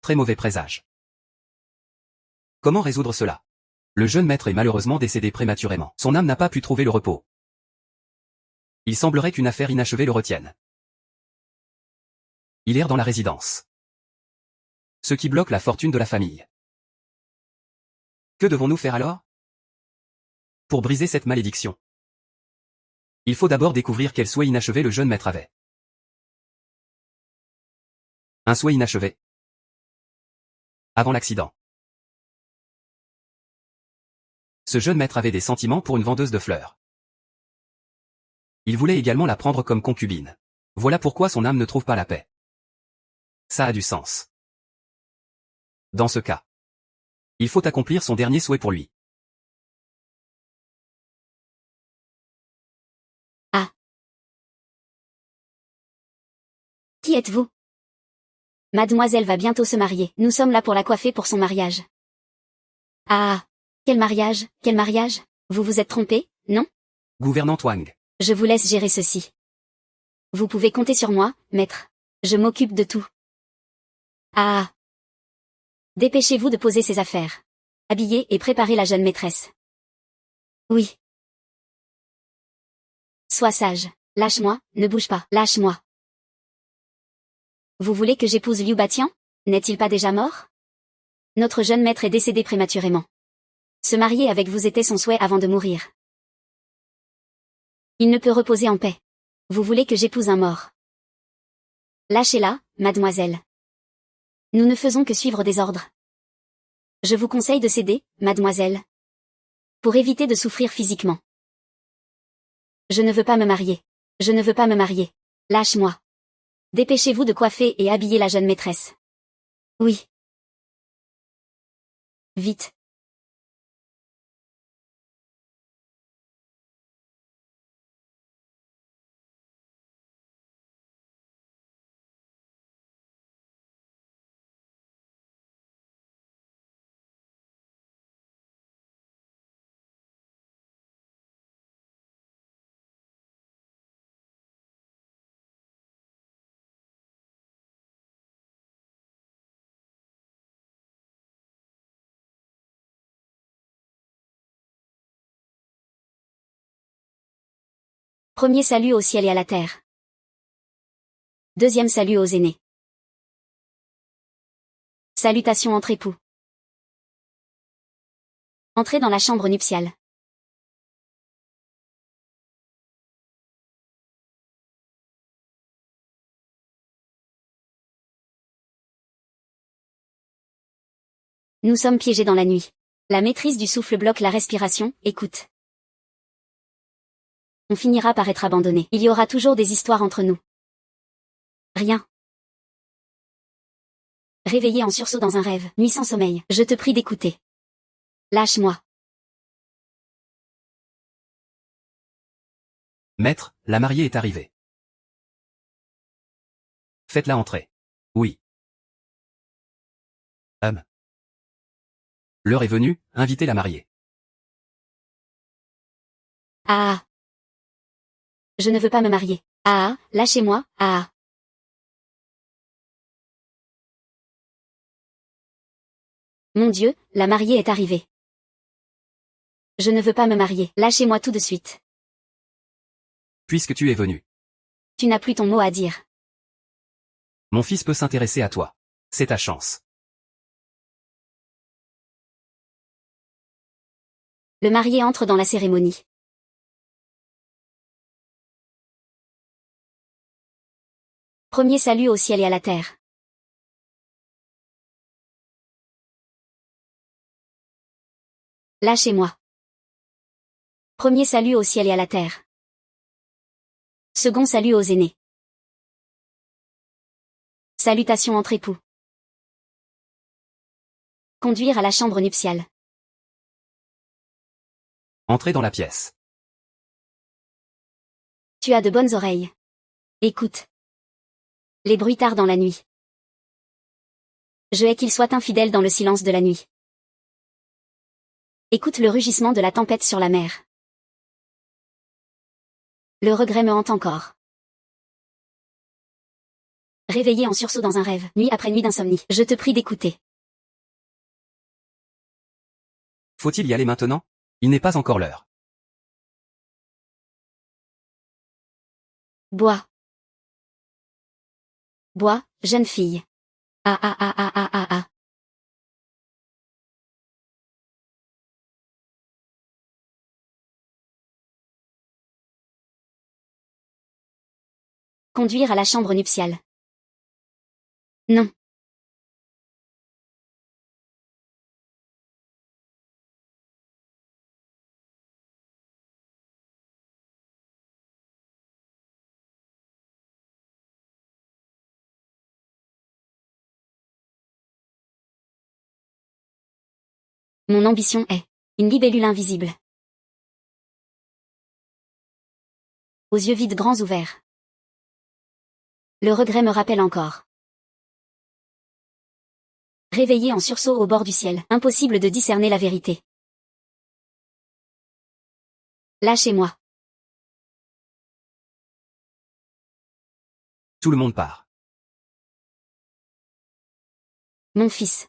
Très mauvais présage. Comment résoudre cela? Le jeune maître est malheureusement décédé prématurément. Son âme n'a pas pu trouver le repos. Il semblerait qu'une affaire inachevée le retienne. Il erre dans la résidence. Ce qui bloque la fortune de la famille. Que devons-nous faire alors? Pour briser cette malédiction, il faut d'abord découvrir quel souhait inachevé le jeune maître avait. Un souhait inachevé. Avant l'accident. Ce jeune maître avait des sentiments pour une vendeuse de fleurs. Il voulait également la prendre comme concubine. Voilà pourquoi son âme ne trouve pas la paix. Ça a du sens. Dans ce cas, il faut accomplir son dernier souhait pour lui. Ah. Qui êtes-vous? Mademoiselle va bientôt se marier. Nous sommes là pour la coiffer pour son mariage. Ah. Quel mariage? Quel mariage? Vous vous êtes trompé, non? Gouvernante Wang. Je vous laisse gérer ceci. Vous pouvez compter sur moi, maître. Je m'occupe de tout. Ah. Dépêchez-vous de poser ces affaires. Habillez et préparez la jeune maîtresse. Oui. Sois sage. Lâche-moi, ne bouge pas. Lâche-moi. Vous voulez que j'épouse Liu Batian? N'est-il pas déjà mort? Notre jeune maître est décédé prématurément. Se marier avec vous était son souhait avant de mourir. Il ne peut reposer en paix. Vous voulez que j'épouse un mort? Lâchez-la, mademoiselle. Nous ne faisons que suivre des ordres. Je vous conseille de céder, mademoiselle. Pour éviter de souffrir physiquement. Je ne veux pas me marier. Je ne veux pas me marier. Lâche-moi. Dépêchez-vous de coiffer et habiller la jeune maîtresse. Oui. Vite. Premier salut au ciel et à la terre. Deuxième salut aux aînés. Salutations entre époux. Entrez dans la chambre nuptiale. Nous sommes piégés dans la nuit. La maîtrise du souffle bloque la respiration, écoute. On finira par être abandonné. Il y aura toujours des histoires entre nous. Rien. Réveillé en sursaut dans un rêve, nuit sans sommeil, je te prie d'écouter. Lâche-moi. Maître, la mariée est arrivée. Faites-la entrer. Oui. L'heure est venue, invitez la mariée. Ah. Je ne veux pas me marier. Ah, lâchez-moi, ah. Mon Dieu, la mariée est arrivée. Je ne veux pas me marier. Lâchez-moi tout de suite. Puisque tu es venu. Tu n'as plus ton mot à dire. Mon fils peut s'intéresser à toi. C'est ta chance. Le marié entre dans la cérémonie. Premier salut au ciel et à la terre. Lâchez-moi. Premier salut au ciel et à la terre. Second salut aux aînés. Salutations entre époux. Conduire à la chambre nuptiale. Entrez dans la pièce. Tu as de bonnes oreilles. Écoute. Les bruitards dans la nuit. Je hais qu'ils soient infidèles dans le silence de la nuit. Écoute le rugissement de la tempête sur la mer. Le regret me hante encore. Réveillé en sursaut dans un rêve, nuit après nuit d'insomnie, je te prie d'écouter. Faut-il y aller maintenant? Il n'est pas encore l'heure. Bois. Bois, jeune fille. Ah ah ah ah ah ah ah. Conduire à la chambre nuptiale. Non. Mon ambition est une libellule invisible. Aux yeux vides grands ouverts. Le regret me rappelle encore. Réveillé en sursaut au bord du ciel, impossible de discerner la vérité. Lâchez-moi. Tout le monde part. Mon fils.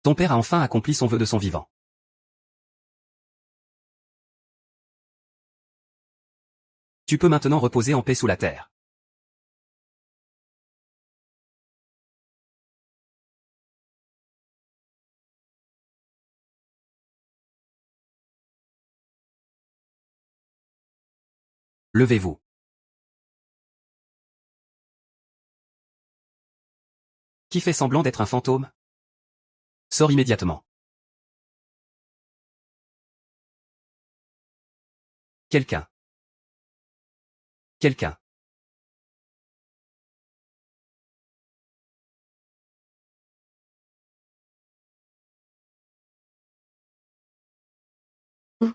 Ton père a enfin accompli son vœu de son vivant. Tu peux maintenant reposer en paix sous la terre. Levez-vous. Qui fait semblant d'être un fantôme? Sors immédiatement. Quelqu'un. Quelqu'un. Où?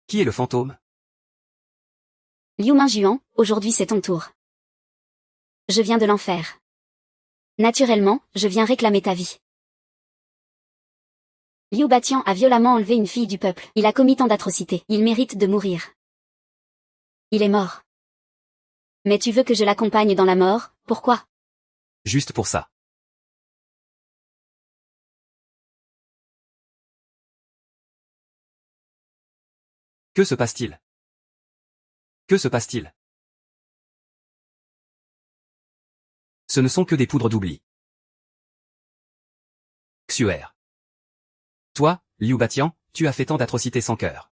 Qui est le fantôme? Liu Mingjuan, aujourd'hui c'est ton tour. Je viens de l'enfer. Naturellement, je viens réclamer ta vie. Liu Batian a violemment enlevé une fille du peuple. Il a commis tant d'atrocités. Il mérite de mourir. Il est mort. Mais tu veux que je l'accompagne dans la mort, pourquoi? Juste pour ça. Que se passe-t-il? Que se passe-t-il? Ce ne sont que des poudres d'oubli. Xuer. Toi, Liu Batian, tu as fait tant d'atrocités sans cœur.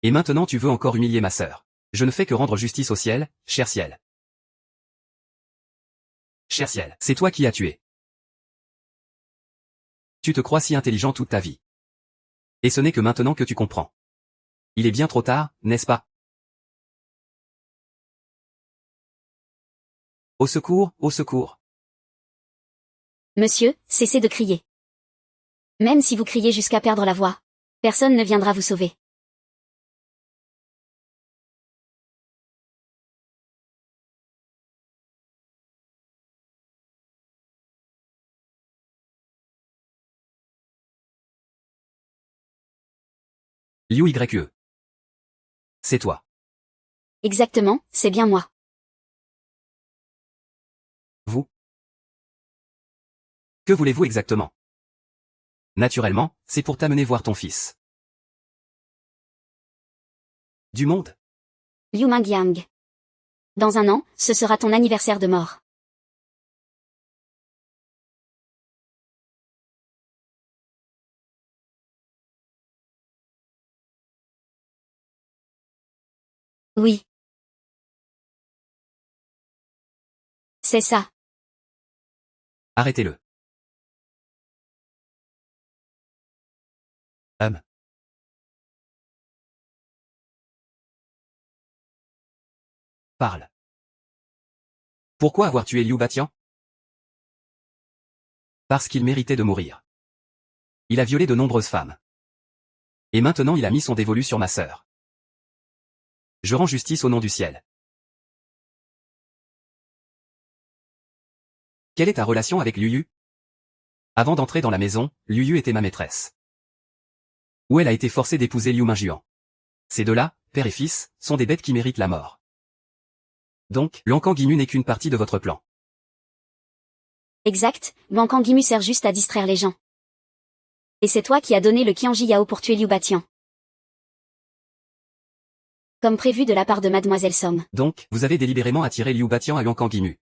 Et maintenant tu veux encore humilier ma sœur. Je ne fais que rendre justice au ciel, cher ciel. Cher ciel, c'est toi qui as tué. Tu te crois si intelligent toute ta vie. Et ce n'est que maintenant que tu comprends. Il est bien trop tard, n'est-ce pas? Au secours, au secours. Monsieur, cessez de crier. Même si vous criez jusqu'à perdre la voix, personne ne viendra vous sauver. Liu Ye. C'est toi. Exactement, c'est bien moi. Vous? Que voulez-vous exactement? Naturellement, c'est pour t'amener voir ton fils. Du monde? Liu Mingjiang. Dans un an, ce sera ton anniversaire de mort. Oui. C'est ça. Arrêtez-le. Parle. Pourquoi avoir tué Liu Batian? Parce qu'il méritait de mourir. Il a violé de nombreuses femmes. Et maintenant il a mis son dévolu sur ma sœur. Je rends justice au nom du ciel. Quelle est ta relation avec Liu Yu? Avant d'entrer dans la maison, Liu Yu était ma maîtresse. Où elle a été forcée d'épouser Liu Mingjuan. Ces deux-là, père et fils, sont des bêtes qui méritent la mort. Donc, l'Encan Guimu n'est qu'une partie de votre plan. Exact, Bankan Guimu sert juste à distraire les gens. Et c'est toi qui as donné le Qianji Yao pour tuer Liu Batian. Comme prévu de la part de Mademoiselle Somme. Donc, vous avez délibérément attiré Liu Batian à Yuankangimu.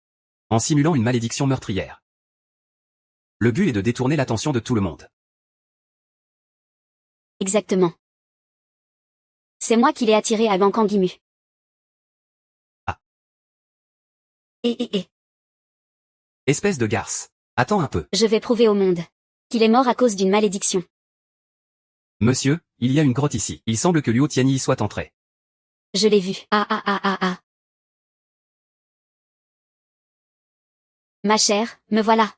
En simulant une malédiction meurtrière. Le but est de détourner l'attention de tout le monde. Exactement. C'est moi qui l'ai attiré à Yuankangimu. Ah. Et. Espèce de garce. Attends un peu. Je vais prouver au monde qu'il est mort à cause d'une malédiction. Monsieur, il y a une grotte ici. Il semble que Liu Tianyi y soit entré. Je l'ai vu. Ah. Ma chère, me voilà.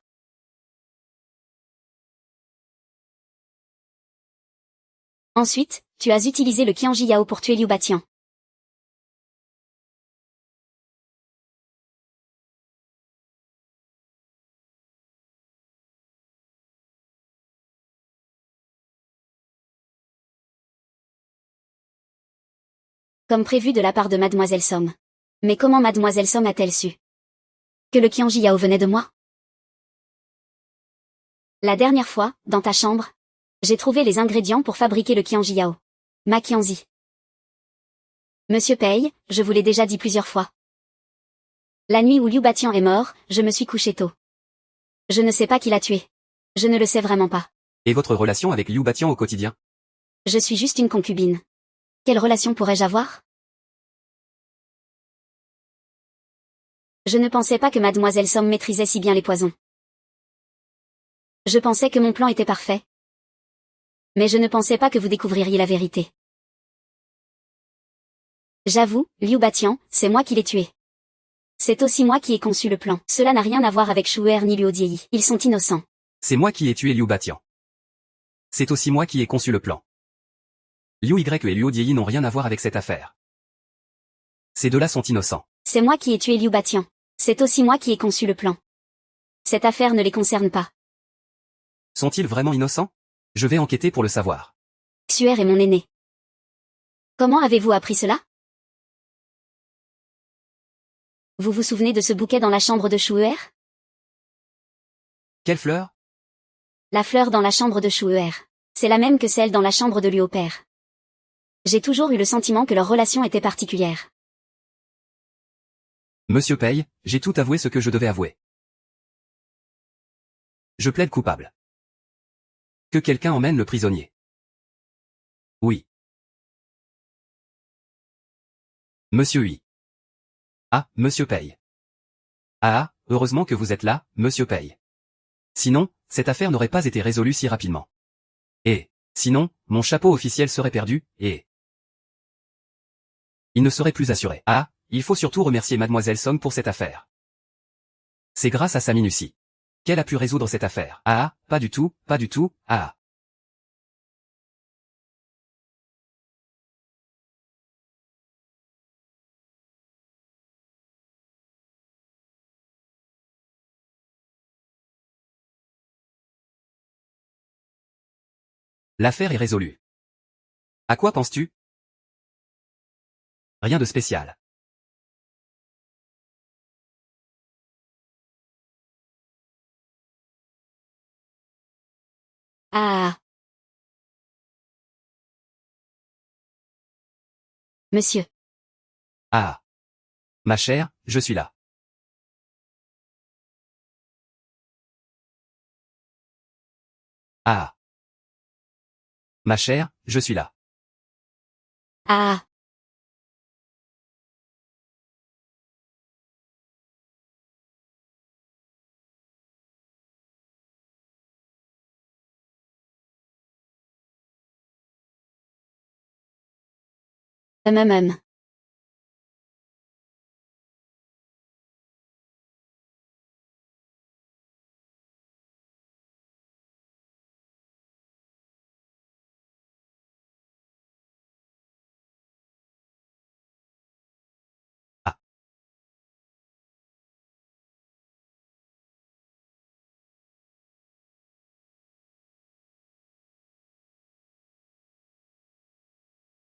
Ensuite, tu as utilisé le Qianji Yao pour tuer Liu Batian. Comme prévu de la part de Mademoiselle Somme. Mais comment Mademoiselle Somme a-t-elle su que le Qianji Yao venait de moi? La dernière fois, dans ta chambre, j'ai trouvé les ingrédients pour fabriquer le Qianji Yao. Ma Qianzi. Monsieur Pei, je vous l'ai déjà dit plusieurs fois. La nuit où Liu Batian est mort, je me suis couché tôt. Je ne sais pas qui l'a tué. Je ne le sais vraiment pas. Et votre relation avec Liu Batian au quotidien? Je suis juste une concubine. Quelle relation pourrais-je avoir? Je ne pensais pas que Mademoiselle Somme maîtrisait si bien les poisons. Je pensais que mon plan était parfait. Mais je ne pensais pas que vous découvririez la vérité. J'avoue, Liu Batian, c'est moi qui l'ai tué. C'est aussi moi qui ai conçu le plan. Cela n'a rien à voir avec Shuer ni Luo Diei. Ils sont innocents. C'est moi qui ai tué Liu Batian. C'est aussi moi qui ai conçu le plan. Liu Y et Luo Diei n'ont rien à voir avec cette affaire. Ces deux-là sont innocents. C'est moi qui ai tué Liu Batian. C'est aussi moi qui ai conçu le plan. Cette affaire ne les concerne pas. Sont-ils vraiment innocents? Je vais enquêter pour le savoir. Xuer est mon aîné. Comment avez-vous appris cela? Vous vous souvenez de ce bouquet dans la chambre de Shuer? Quelle fleur? La fleur dans la chambre de Shuer. C'est la même que celle dans la chambre de Luo Père. J'ai toujours eu le sentiment que leur relation était particulière. Monsieur Pei, j'ai tout avoué ce que je devais avouer. Je plaide coupable. Que quelqu'un emmène le prisonnier. Oui. Monsieur Hui. Ah, Monsieur Pei. Ah, heureusement que vous êtes là, Monsieur Pei. Sinon, cette affaire n'aurait pas été résolue si rapidement. Et, sinon, mon chapeau officiel serait perdu, et... il ne serait plus assuré. Ah, il faut surtout remercier Mademoiselle Song pour cette affaire. C'est grâce à sa minutie qu'elle a pu résoudre cette affaire. Ah, pas du tout, ah. L'affaire est résolue. À quoi penses-tu? Rien de spécial. Ah. Monsieur. Ah. Ma chère, je suis là. Ah. Ma chère, je suis là. Ah. Hum. Ah.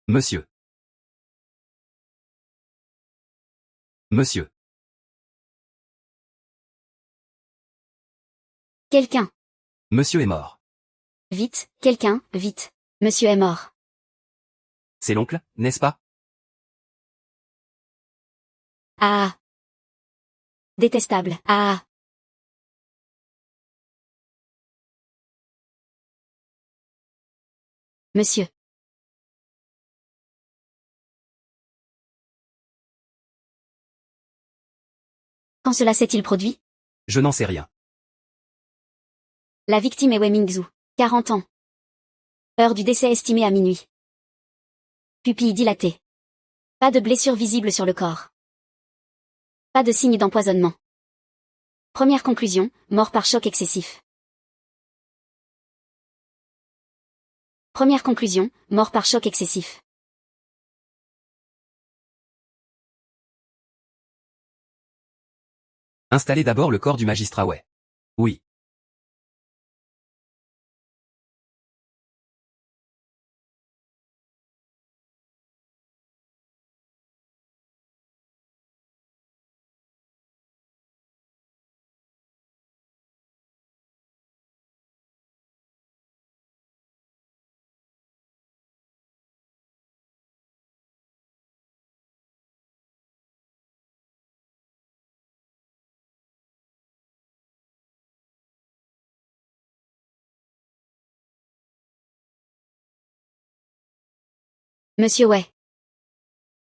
Monsieur. Monsieur. Quelqu'un. Monsieur est mort. Vite, quelqu'un, vite. Monsieur est mort. C'est l'oncle, n'est-ce pas? Ah. Détestable. Ah. Monsieur. Quand cela s'est-il produit? Je n'en sais rien. La victime est Wei Mingzhu. 40 ans. Heure du décès estimée à minuit. Pupille dilatée. Pas de blessure visible sur le corps. Pas de signe d'empoisonnement. Première conclusion, mort par choc excessif. Première conclusion, mort par choc excessif. Installez d'abord le corps du magistrat Wei. Oui. Monsieur Wei.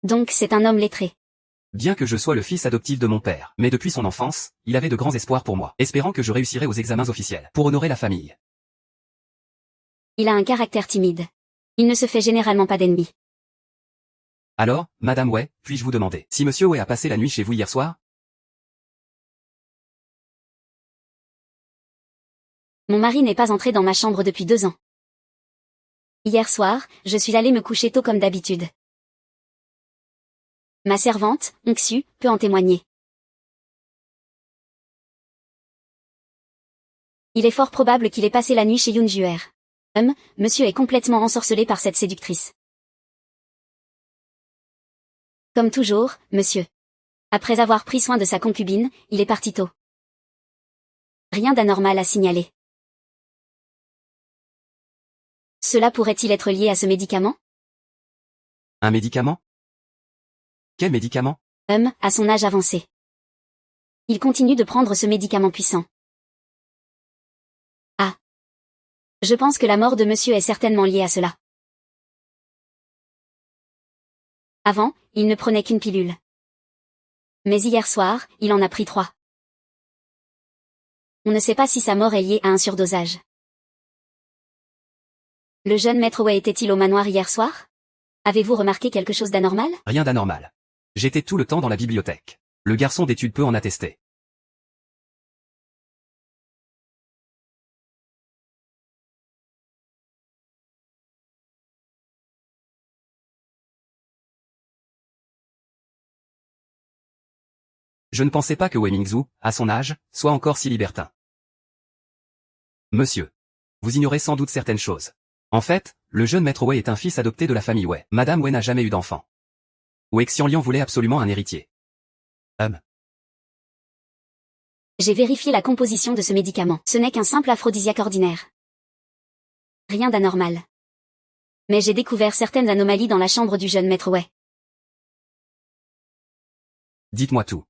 Donc c'est un homme lettré. Bien que je sois le fils adoptif de mon père, mais depuis son enfance, il avait de grands espoirs pour moi, espérant que je réussirais aux examens officiels, pour honorer la famille. Il a un caractère timide. Il ne se fait généralement pas d'ennemis. Alors, Madame Wei, puis-je vous demander si Monsieur Wei a passé la nuit chez vous hier soir? Mon mari n'est pas entré dans ma chambre depuis 2 ans. Hier soir, je suis allée me coucher tôt comme d'habitude. Ma servante, Onxu, peut en témoigner. Il est fort probable qu'il ait passé la nuit chez Yoon Juer. Monsieur est complètement ensorcelé par cette séductrice. Comme toujours, monsieur. Après avoir pris soin de sa concubine, il est parti tôt. Rien d'anormal à signaler. Cela pourrait-il être lié à ce médicament? Un médicament? Quel médicament? À son âge avancé. Il continue de prendre ce médicament puissant. Ah. Je pense que la mort de monsieur est certainement liée à cela. Avant, il ne prenait qu'une pilule. Mais hier soir, il en a pris 3. On ne sait pas si sa mort est liée à un surdosage. Le jeune maître Wei était-il au manoir hier soir? Avez-vous remarqué quelque chose d'anormal? Rien d'anormal. J'étais tout le temps dans la bibliothèque. Le garçon d'études peut en attester. Je ne pensais pas que Wei Mingzhu, à son âge, soit encore si libertin. Monsieur. Vous ignorez sans doute certaines choses. En fait, le jeune maître Wei est un fils adopté de la famille Wei. Madame Wei n'a jamais eu d'enfant. Wei Xianlian voulait absolument un héritier. J'ai vérifié la composition de ce médicament. Ce n'est qu'un simple aphrodisiaque ordinaire. Rien d'anormal. Mais j'ai découvert certaines anomalies dans la chambre du jeune maître Wei. Dites-moi tout.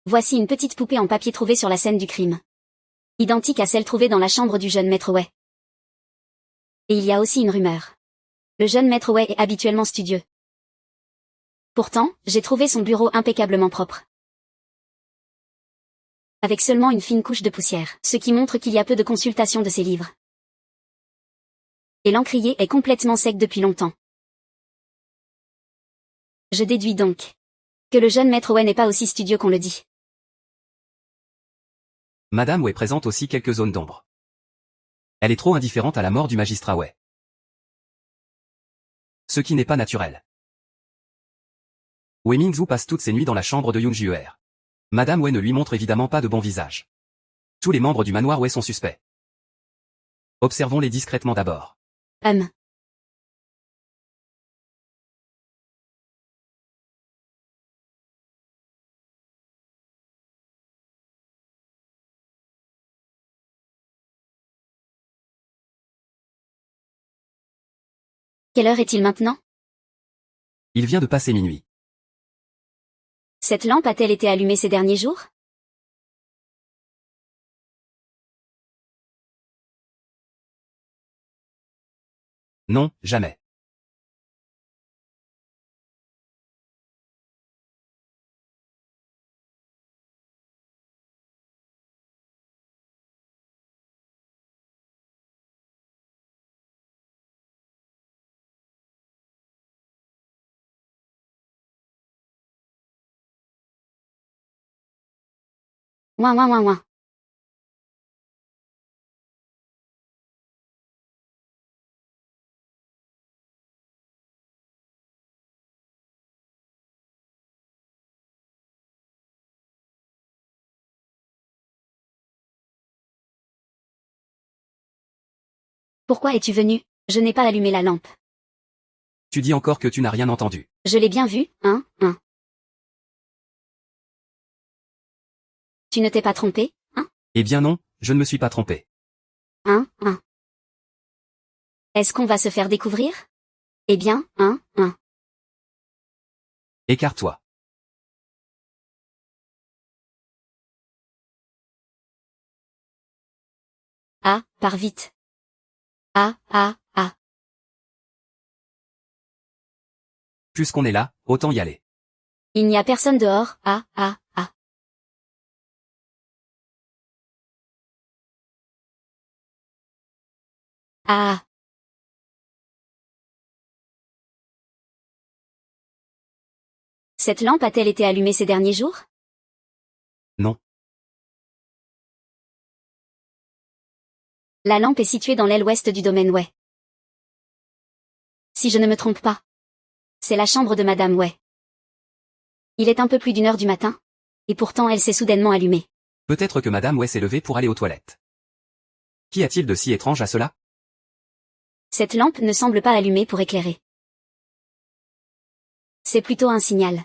Voici une petite poupée en papier trouvée sur la scène du crime. Identique à celle trouvée dans la chambre du jeune maître Wei. Et il y a aussi une rumeur. Le jeune maître Wei est habituellement studieux. Pourtant, j'ai trouvé son bureau impeccablement propre. Avec seulement une fine couche de poussière, ce qui montre qu'il y a peu de consultation de ses livres. Et l'encrier est complètement sec depuis longtemps. Je déduis donc que le jeune maître Wei n'est pas aussi studieux qu'on le dit. Madame Wei présente aussi quelques zones d'ombre. Elle est trop indifférente à la mort du magistrat Wei. Ce qui n'est pas naturel. Wei Mingzhu passe toutes ses nuits dans la chambre de Yoon Juer. Madame Wei ne lui montre évidemment pas de bon visage. Tous les membres du manoir Wei sont suspects. Observons-les discrètement d'abord. Quelle heure est-il maintenant? Il vient de passer minuit. Cette lampe a-t-elle été allumée ces derniers jours? Non, jamais. Ouin ouin ouin ouin. Pourquoi es-tu venu? Je n'ai pas allumé la lampe. Tu dis encore que tu n'as rien entendu. Je l'ai bien vu, hein. Tu ne t'es pas trompé, hein? Eh bien non, je ne me suis pas trompé. Hein. Est-ce qu'on va se faire découvrir? Eh bien, hein. Écarte-toi. Ah, pars vite. Ah. Puisqu'on est là, autant y aller. Il n'y a personne dehors, ah. Ah. Cette lampe a-t-elle été allumée ces derniers jours? Non. La lampe est située dans l'aile ouest du domaine Way. Si je ne me trompe pas. C'est la chambre de Madame Way. Il est un peu plus d'1 heure du matin. Et pourtant elle s'est soudainement allumée. Peut-être que Madame Way s'est levée pour aller aux toilettes. Qu'y a-t-il de si étrange à cela? Cette lampe ne semble pas allumée pour éclairer. C'est plutôt un signal.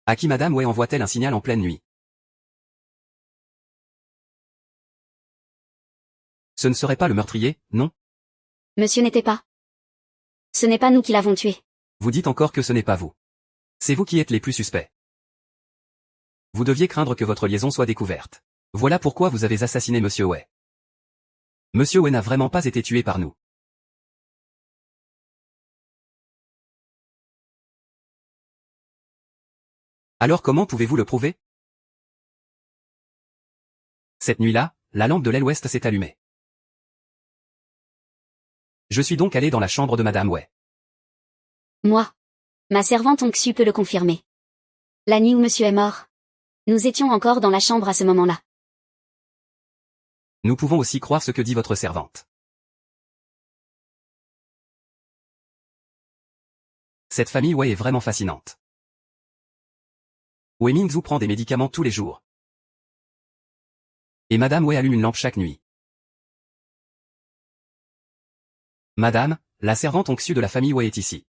À qui Madame Way envoie-t-elle un signal en pleine nuit? Ce ne serait pas le meurtrier, non? Monsieur n'était pas. Ce n'est pas nous qui l'avons tué. Vous dites encore que ce n'est pas vous. C'est vous qui êtes les plus suspects. Vous deviez craindre que votre liaison soit découverte. Voilà pourquoi vous avez assassiné Monsieur Way. Monsieur Way n'a vraiment pas été tué par nous. Alors comment pouvez-vous le prouver? Cette nuit-là, la lampe de l'aile ouest s'est allumée. Je suis donc allé dans la chambre de Madame Way. Moi. Ma servante Onxu peut le confirmer. La nuit où monsieur est mort. Nous étions encore dans la chambre à ce moment-là. Nous pouvons aussi croire ce que dit votre servante. Cette famille Way est vraiment fascinante. Wei Mingzhu prend des médicaments tous les jours. Et Madame Wei allume une lampe chaque nuit. Madame, la servante Onxu de la famille Wei est ici.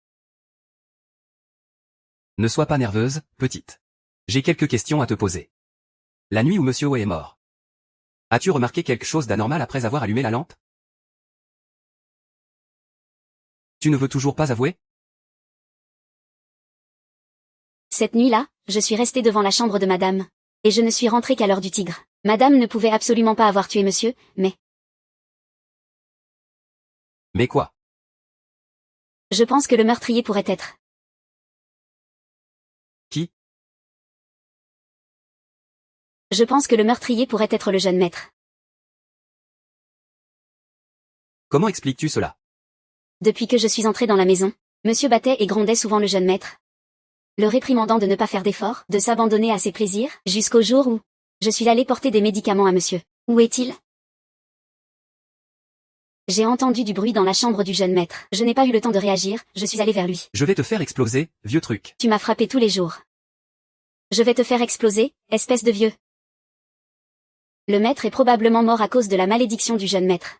Ne sois pas nerveuse, petite. J'ai quelques questions à te poser. La nuit où Monsieur Wei est mort. As-tu remarqué quelque chose d'anormal après avoir allumé la lampe? Tu ne veux toujours pas avouer? Cette nuit-là, je suis restée devant la chambre de Madame. Et je ne suis rentrée qu'à l'heure du tigre. Madame ne pouvait absolument pas avoir tué monsieur, mais... Mais quoi? Je pense que le meurtrier pourrait être... Qui? Je pense que le meurtrier pourrait être le jeune maître. Comment expliques-tu cela? Depuis que je suis entrée dans la maison, monsieur battait et grondait souvent le jeune maître. Le réprimandant de ne pas faire d'efforts, de s'abandonner à ses plaisirs, jusqu'au jour où je suis allée porter des médicaments à monsieur. Où est-il? J'ai entendu du bruit dans la chambre du jeune maître. Je n'ai pas eu le temps de réagir, je suis allée vers lui. Je vais te faire exploser, vieux truc. Tu m'as frappé tous les jours. Je vais te faire exploser, espèce de vieux. Le maître est probablement mort à cause de la malédiction du jeune maître.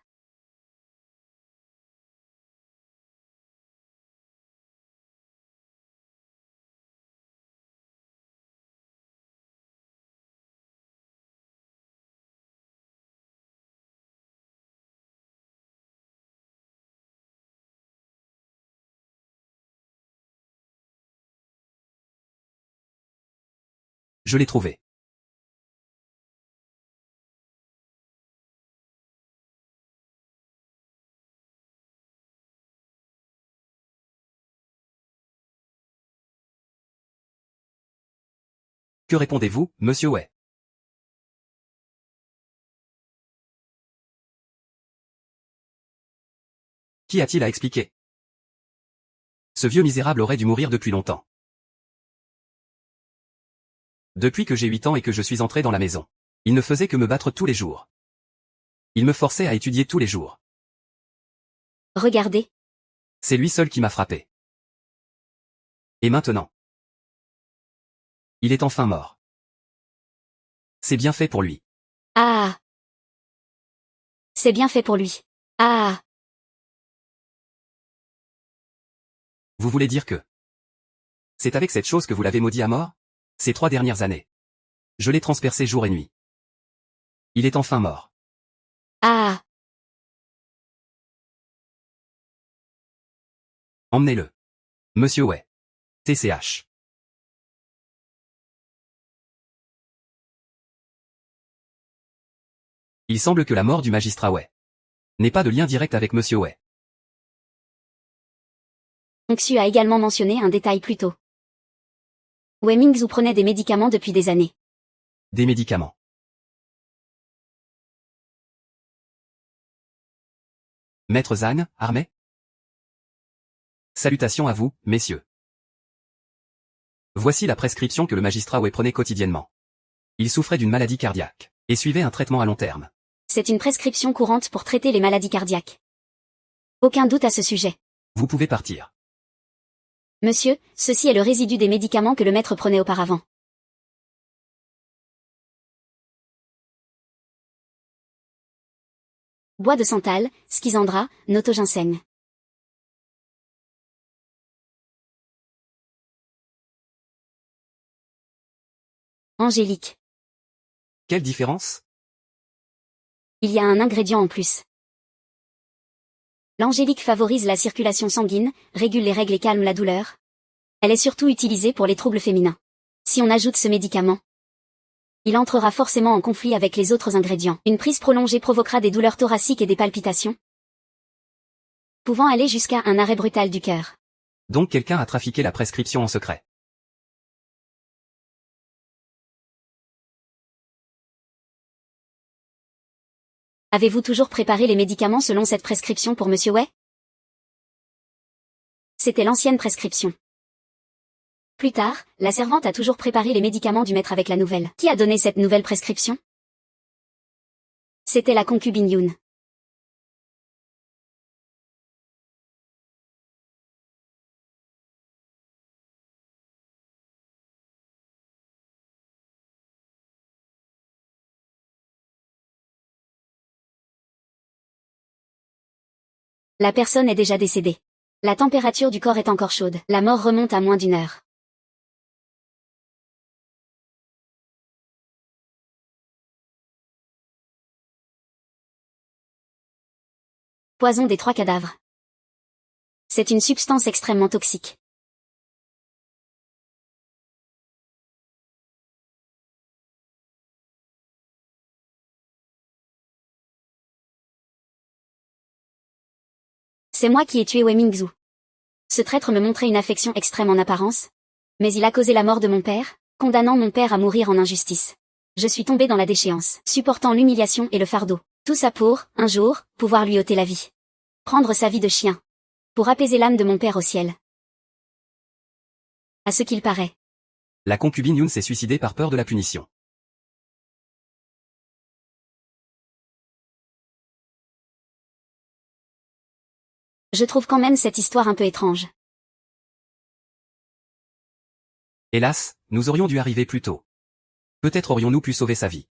Je l'ai trouvé. Que répondez-vous, monsieur Way? Qui a-t-il à expliquer? Ce vieux misérable aurait dû mourir depuis longtemps. Depuis que j'ai 8 ans et que je suis entré dans la maison. Il ne faisait que me battre tous les jours. Il me forçait à étudier tous les jours. Regardez. C'est lui seul qui m'a frappé. Et maintenant? Il est enfin mort. C'est bien fait pour lui. Ah. C'est bien fait pour lui. Ah. Vous voulez dire que c'est avec cette chose que vous l'avez maudit à mort? Ces 3 dernières années. Je l'ai transpercé jour et nuit. Il est enfin mort. Ah. Emmenez-le. Monsieur Way. TCH. Il semble que la mort du magistrat Way n'ait pas de lien direct avec Monsieur Way. Xu a également mentionné un détail plus tôt. Wei Mingzhu prenait des médicaments depuis des années. Des médicaments. Maître Zhang, armé? Salutations à vous, messieurs. Voici la prescription que le magistrat Wei prenait quotidiennement. Il souffrait d'une maladie cardiaque et suivait un traitement à long terme. C'est une prescription courante pour traiter les maladies cardiaques. Aucun doute à ce sujet. Vous pouvez partir. Monsieur, ceci est le résidu des médicaments que le maître prenait auparavant. Bois de santal, schizandra, notoginseng. Angélique. Quelle différence? Il y a un ingrédient en plus. L'angélique favorise la circulation sanguine, régule les règles et calme la douleur. Elle est surtout utilisée pour les troubles féminins. Si on ajoute ce médicament, il entrera forcément en conflit avec les autres ingrédients. Une prise prolongée provoquera des douleurs thoraciques et des palpitations, pouvant aller jusqu'à un arrêt brutal du cœur. Donc quelqu'un a trafiqué la prescription en secret. Avez-vous toujours préparé les médicaments selon cette prescription pour Monsieur Wei? C'était l'ancienne prescription. Plus tard, la servante a toujours préparé les médicaments du maître avec la nouvelle. Qui a donné cette nouvelle prescription? C'était la concubine Yun. La personne est déjà décédée. La température du corps est encore chaude. La mort remonte à moins d'1 heure. Poison des 3 cadavres. C'est une substance extrêmement toxique. C'est moi qui ai tué Wei Mingzhu. Ce traître me montrait une affection extrême en apparence, mais il a causé la mort de mon père, condamnant mon père à mourir en injustice. Je suis tombé dans la déchéance, supportant l'humiliation et le fardeau. Tout ça pour, un jour, pouvoir lui ôter la vie. Prendre sa vie de chien. Pour apaiser l'âme de mon père au ciel. À ce qu'il paraît. La concubine Yun s'est suicidée par peur de la punition. Je trouve quand même cette histoire un peu étrange. Hélas, nous aurions dû arriver plus tôt. Peut-être aurions-nous pu sauver sa vie.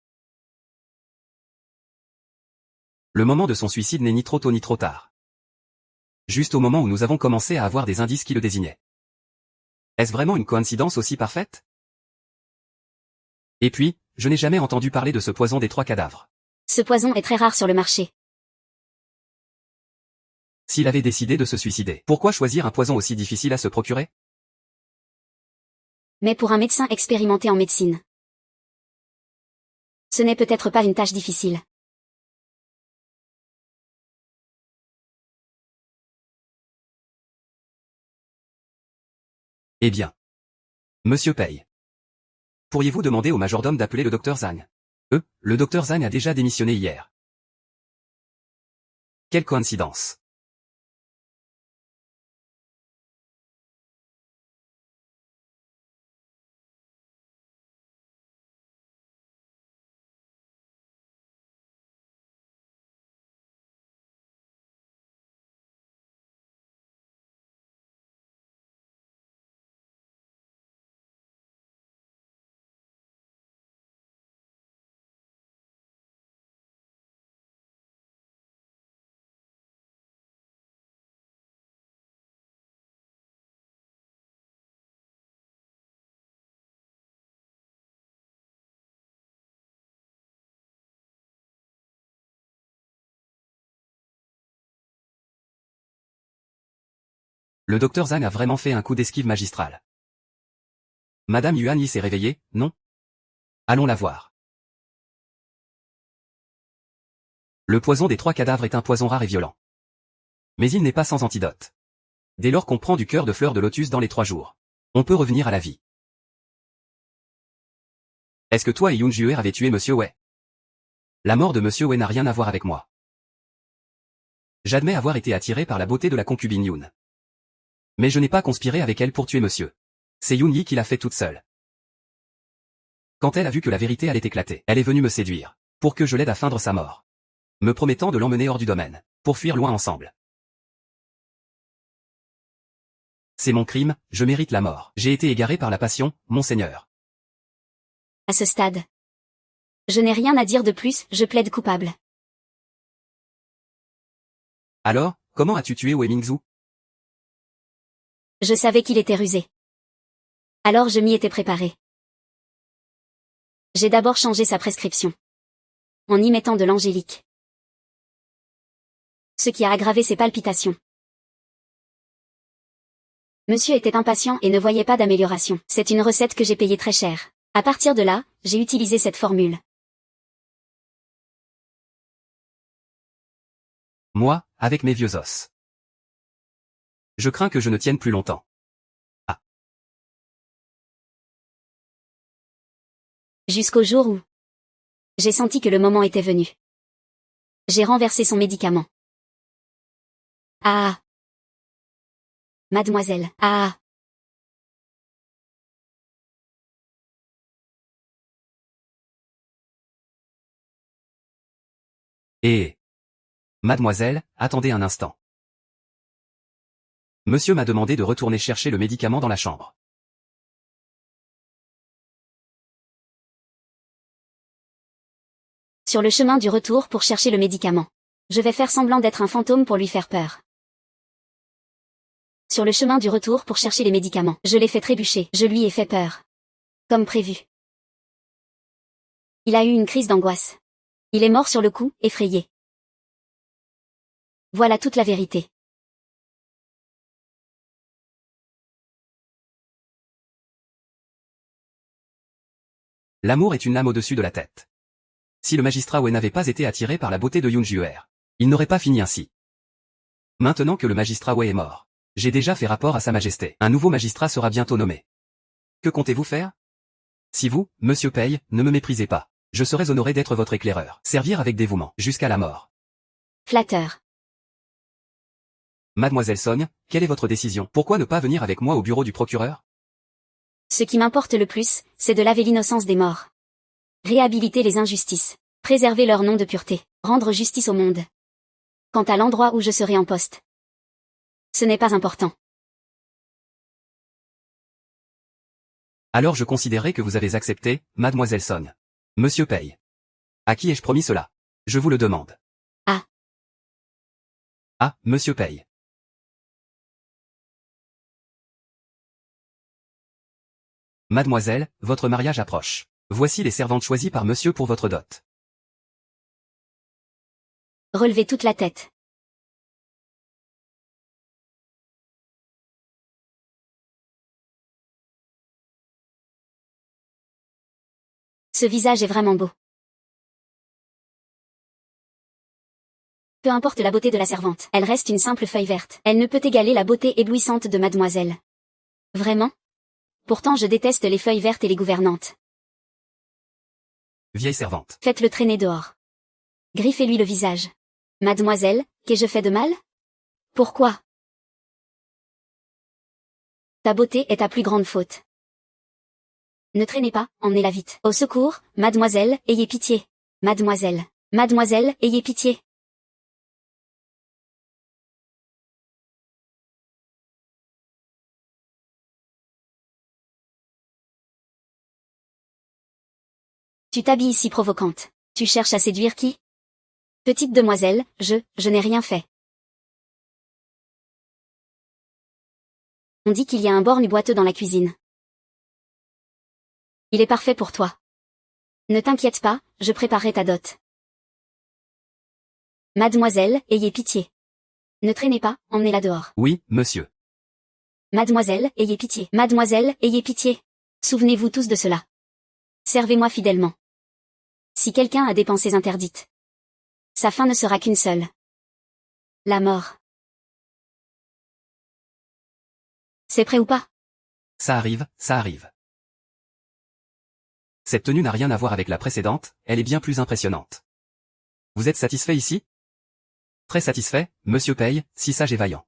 Le moment de son suicide n'est ni trop tôt ni trop tard. Juste au moment où nous avons commencé à avoir des indices qui le désignaient. Est-ce vraiment une coïncidence aussi parfaite? Et puis, je n'ai jamais entendu parler de ce poison des 3 cadavres. Ce poison est très rare sur le marché. S'il avait décidé de se suicider, pourquoi choisir un poison aussi difficile à se procurer? Mais pour un médecin expérimenté en médecine, Ce n'est peut-être pas une tâche difficile. Eh bien. Monsieur Pei. Pourriez-vous demander au majordome d'appeler le docteur Zhang? Le docteur Zhang a déjà démissionné hier. Quelle coïncidence. Le docteur Zhang a vraiment fait un coup d'esquive magistral. Madame Yuan Yi s'est réveillée, non? Allons la voir. Le poison des 3 cadavres est un poison rare et violent. Mais il n'est pas sans antidote. Dès lors qu'on prend du cœur de fleur de lotus dans les 3 jours, on peut revenir à la vie. Est-ce que toi et Yoon Juer avez tué Monsieur Wei? La mort de Monsieur Wei n'a rien à voir avec moi. J'admets avoir été attiré par la beauté de la concubine Yoon. Mais je n'ai pas conspiré avec elle pour tuer Monsieur. C'est Yoon Yi qui l'a fait toute seule. Quand elle a vu que la vérité allait éclater, elle est venue me séduire, pour que je l'aide à feindre sa mort. Me promettant de l'emmener hors du domaine, pour fuir loin ensemble. C'est mon crime, je mérite la mort. J'ai été égaré par la passion, monseigneur. À ce stade. Je n'ai rien à dire de plus, je plaide coupable. Alors, comment as-tu tué Wei Mingzhu? Je savais qu'il était rusé. Alors je m'y étais préparé. J'ai d'abord changé sa prescription. En y mettant de l'angélique. Ce qui a aggravé ses palpitations. Monsieur était impatient et ne voyait pas d'amélioration. C'est une recette que j'ai payée très cher. À partir de là, j'ai utilisé cette formule. Moi, avec mes vieux os. Je crains que je ne tienne plus longtemps. Ah. Jusqu'au jour où j'ai senti que le moment était venu. J'ai renversé son médicament. Ah. Mademoiselle. Ah. Et... Mademoiselle, attendez un instant. Monsieur m'a demandé de retourner chercher le médicament dans la chambre. Sur le chemin du retour pour chercher le médicament. Je vais faire semblant d'être un fantôme pour lui faire peur. Sur le chemin du retour pour chercher les médicaments. Je l'ai fait trébucher. Je lui ai fait peur. Comme prévu. Il a eu une crise d'angoisse. Il est mort sur le coup, effrayé. Voilà toute la vérité. L'amour est une lame au-dessus de la tête. Si le magistrat Wei n'avait pas été attiré par la beauté de Yoon Juer, il n'aurait pas fini ainsi. Maintenant que le magistrat Wei est mort, j'ai déjà fait rapport à sa majesté. Un nouveau magistrat sera bientôt nommé. Que comptez-vous faire? Si vous, monsieur Pei, ne me méprisez pas, je serais honoré d'être votre éclaireur. Servir avec dévouement, jusqu'à la mort. Flatteur. Mademoiselle Song, quelle est votre décision? Pourquoi ne pas venir avec moi au bureau du procureur? Ce qui m'importe le plus, c'est de laver l'innocence des morts. Réhabiliter les injustices. Préserver leur nom de pureté. Rendre justice au monde. Quant à l'endroit où je serai en poste. Ce n'est pas important. Alors je considérais que vous avez accepté, mademoiselle Song. Monsieur Pei. À qui ai-je promis cela? Je vous le demande. Ah. Ah, monsieur Pei. Mademoiselle, votre mariage approche. Voici les servantes choisies par monsieur pour votre dot. Relevez toute la tête. Ce visage est vraiment beau. Peu importe la beauté de la servante, elle reste une simple feuille verte. Elle ne peut égaler la beauté éblouissante de mademoiselle. Vraiment? Pourtant je déteste les feuilles vertes et les gouvernantes. Vieille servante. Faites-le traîner dehors. Griffez-lui le visage. Mademoiselle, qu'ai-je fait de mal? Pourquoi? Ta beauté est ta plus grande faute. Ne traînez pas, emmenez-la vite. Au secours, mademoiselle, ayez pitié. Mademoiselle. Mademoiselle, ayez pitié. Tu t'habilles si provocante. Tu cherches à séduire qui? Petite demoiselle, je n'ai rien fait. On dit qu'il y a un borgne boiteux dans la cuisine. Il est parfait pour toi. Ne t'inquiète pas, je préparerai ta dot. Mademoiselle, ayez pitié. Ne traînez pas, emmenez-la dehors. Oui, monsieur. Mademoiselle, ayez pitié. Mademoiselle, ayez pitié. Souvenez-vous tous de cela. Servez-moi fidèlement. Si quelqu'un a des pensées interdites, sa fin ne sera qu'une seule. La mort. C'est prêt ou pas? Ça arrive, ça arrive. Cette tenue n'a rien à voir avec la précédente, elle est bien plus impressionnante. Vous êtes satisfait ici? Très satisfait, monsieur Paye, si sage et vaillant.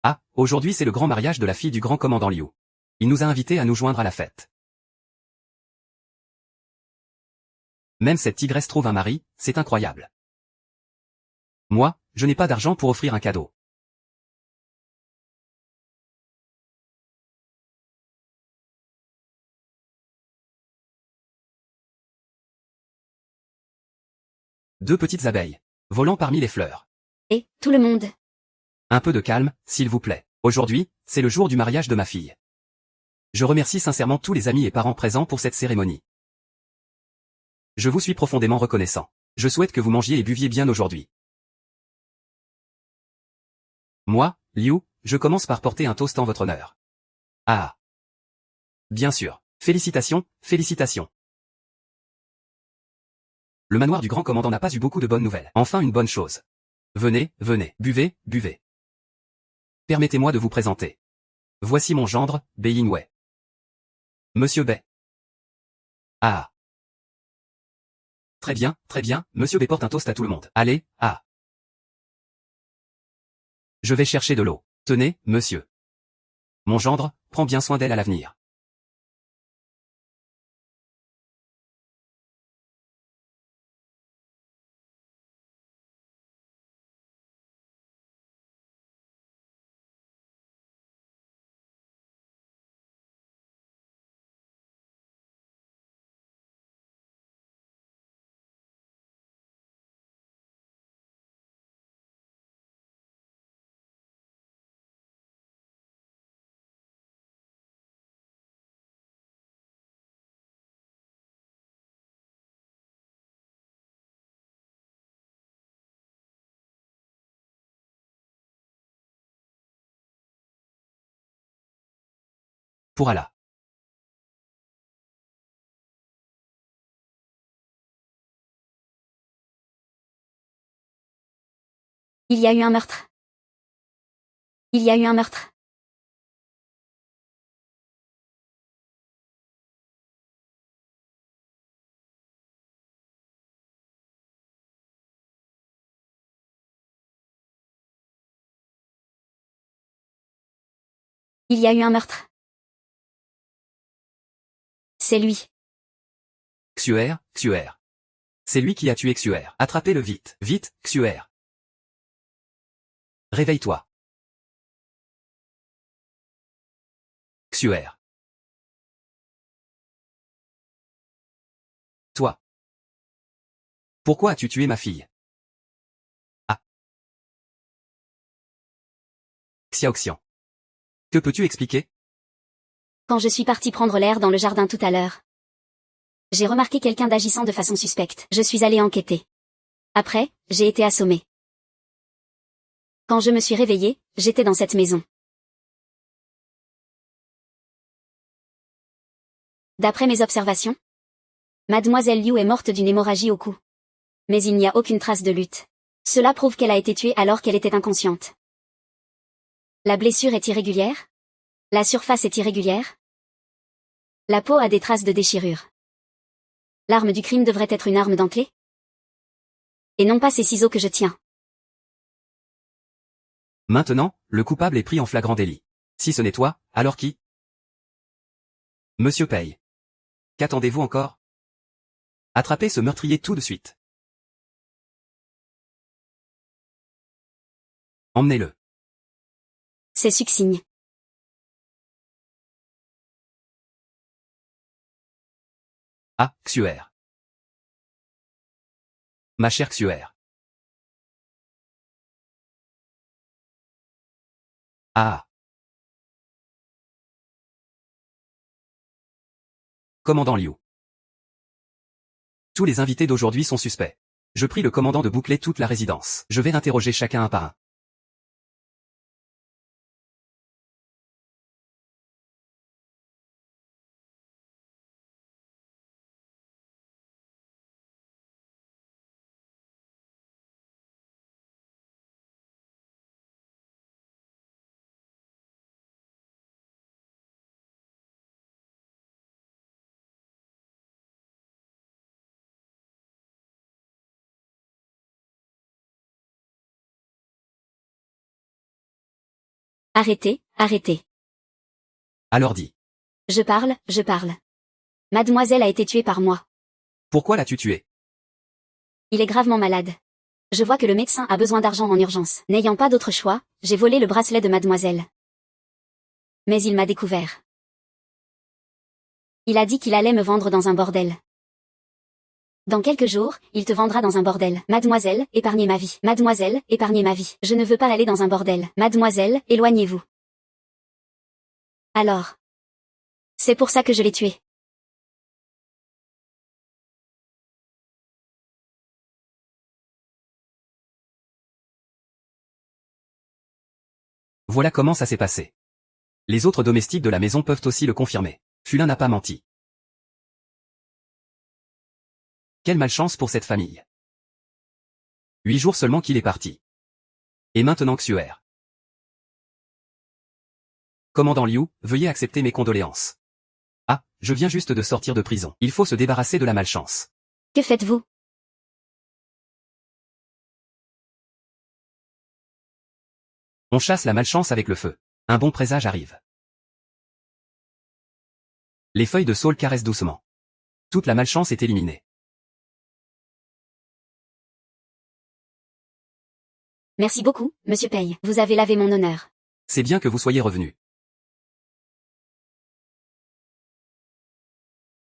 Ah, aujourd'hui c'est le grand mariage de la fille du grand commandant Liu. Il nous a invités à nous joindre à la fête. Même cette tigresse trouve un mari, c'est incroyable. Moi, je n'ai pas d'argent pour offrir un cadeau. Deux petites abeilles, volant parmi les fleurs. Et, tout le monde. Un peu de calme, s'il vous plaît. Aujourd'hui, c'est le jour du mariage de ma fille. Je remercie sincèrement tous les amis et parents présents pour cette cérémonie. Je vous suis profondément reconnaissant. Je souhaite que vous mangiez et buviez bien aujourd'hui. Moi, Liu, je commence par porter un toast en votre honneur. Ah. Bien sûr. Félicitations, félicitations. Le manoir du grand commandant n'a pas eu beaucoup de bonnes nouvelles. Enfin une bonne chose. Venez, venez, buvez, buvez. Permettez-moi de vous présenter. Voici mon gendre, Bei Yingwei. Monsieur Bei. Ah. Très bien, Monsieur Bei porte un toast à tout le monde. Allez, ah. Je vais chercher de l'eau. Tenez, monsieur. Mon gendre, prends bien soin d'elle à l'avenir. Pour Allah. Il y a eu un meurtre. Il y a eu un meurtre. Il y a eu un meurtre. C'est lui. Xuer, Xuer. C'est lui qui a tué Xuer. Attrapez-le vite, vite, Xuer. Réveille-toi. Xuer. Toi. Pourquoi as-tu tué ma fille? Ah. Xiaoxian. Que peux-tu expliquer? Quand je suis partie prendre l'air dans le jardin tout à l'heure, j'ai remarqué quelqu'un d'agissant de façon suspecte. Je suis allée enquêter. Après, j'ai été assommée. Quand je me suis réveillée, j'étais dans cette maison. D'après mes observations, Mademoiselle Liu est morte d'une hémorragie au cou. Mais il n'y a aucune trace de lutte. Cela prouve qu'elle a été tuée alors qu'elle était inconsciente. La blessure est irrégulière? La surface est irrégulière? La peau a des traces de déchirure. L'arme du crime devrait être une arme dentelée? Et non pas ces ciseaux que je tiens. Maintenant, le coupable est pris en flagrant délit. Si ce n'est toi, alors qui? Monsieur Paye. Qu'attendez-vous encore? Attrapez ce meurtrier tout de suite. Emmenez-le. C'est succinct. Ah, Xuer. Ma chère Xuer. Ah. Commandant Liu. Tous les invités d'aujourd'hui sont suspects. Je prie le commandant de boucler toute la résidence. Je vais interroger chacun un par un. Arrêtez, arrêtez. Alors dis. Je parle, je parle. Mademoiselle a été tuée par moi. Pourquoi l'as-tu tué? Il est gravement malade. Je vois que le médecin a besoin d'argent en urgence. N'ayant pas d'autre choix, j'ai volé le bracelet de mademoiselle. Mais il m'a découvert. Il a dit qu'il allait me vendre dans un bordel. Dans quelques jours, il te vendra dans un bordel. Mademoiselle, épargnez ma vie. Mademoiselle, épargnez ma vie. Je ne veux pas aller dans un bordel. Mademoiselle, éloignez-vous. Alors. C'est pour ça que je l'ai tué. Voilà comment ça s'est passé. Les autres domestiques de la maison peuvent aussi le confirmer. Fulin n'a pas menti. Quelle malchance pour cette famille. 8 jours seulement qu'il est parti. Et maintenant Xuer. Commandant Liu, veuillez accepter mes condoléances. Ah, je viens juste de sortir de prison. Il faut se débarrasser de la malchance. Que faites-vous? On chasse la malchance avec le feu. Un bon présage arrive. Les feuilles de saule caressent doucement. Toute la malchance est éliminée. Merci beaucoup, monsieur Paye. Vous avez lavé mon honneur. C'est bien que vous soyez revenu.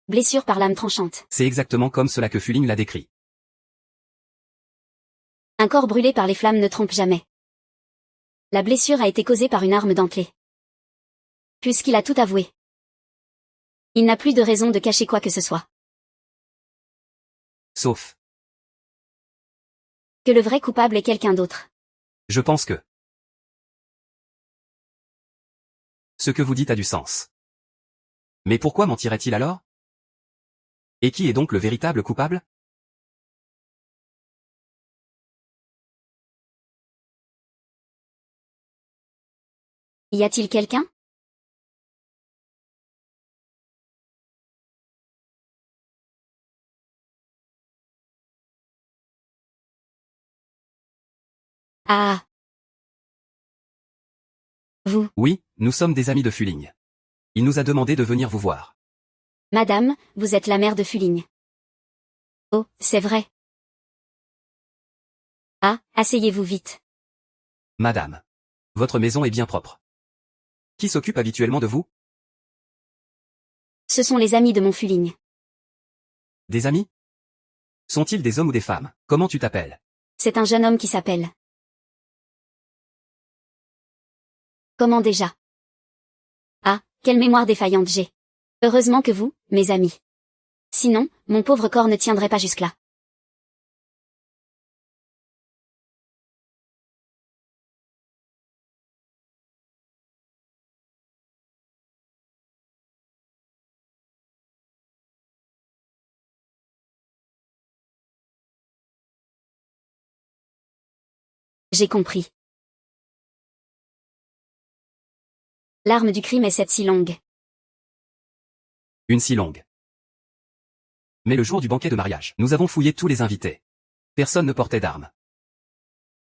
Blessure par lame tranchante. C'est exactement comme cela que Fuling l'a décrit. Un corps brûlé par les flammes ne trompe jamais. La blessure a été causée par une arme dentelée. Puisqu'il a tout avoué. Il n'a plus de raison de cacher quoi que ce soit. Sauf. Que le vrai coupable est quelqu'un d'autre. Je pense que. Ce que vous dites a du sens. Mais pourquoi mentirait-il alors? Et qui est donc le véritable coupable? Y a-t-il quelqu'un? Ah. Vous. Oui, nous sommes des amis de Fuling. Il nous a demandé de venir vous voir. Madame, vous êtes la mère de Fuling. Oh, c'est vrai. Ah, asseyez-vous vite. Madame. Votre maison est bien propre. Qui s'occupe habituellement de vous? Ce sont les amis de mon Fuling. Des amis? Sont-ils des hommes ou des femmes? Comment tu t'appelles? C'est un jeune homme qui s'appelle. Comment déjà? Ah, quelle mémoire défaillante j'ai. Heureusement que vous, mes amis. Sinon, mon pauvre corps ne tiendrait pas jusque-là. J'ai compris. L'arme du crime est cette si longue. Une si longue. Mais le jour du banquet de mariage, nous avons fouillé tous les invités. Personne ne portait d'armes.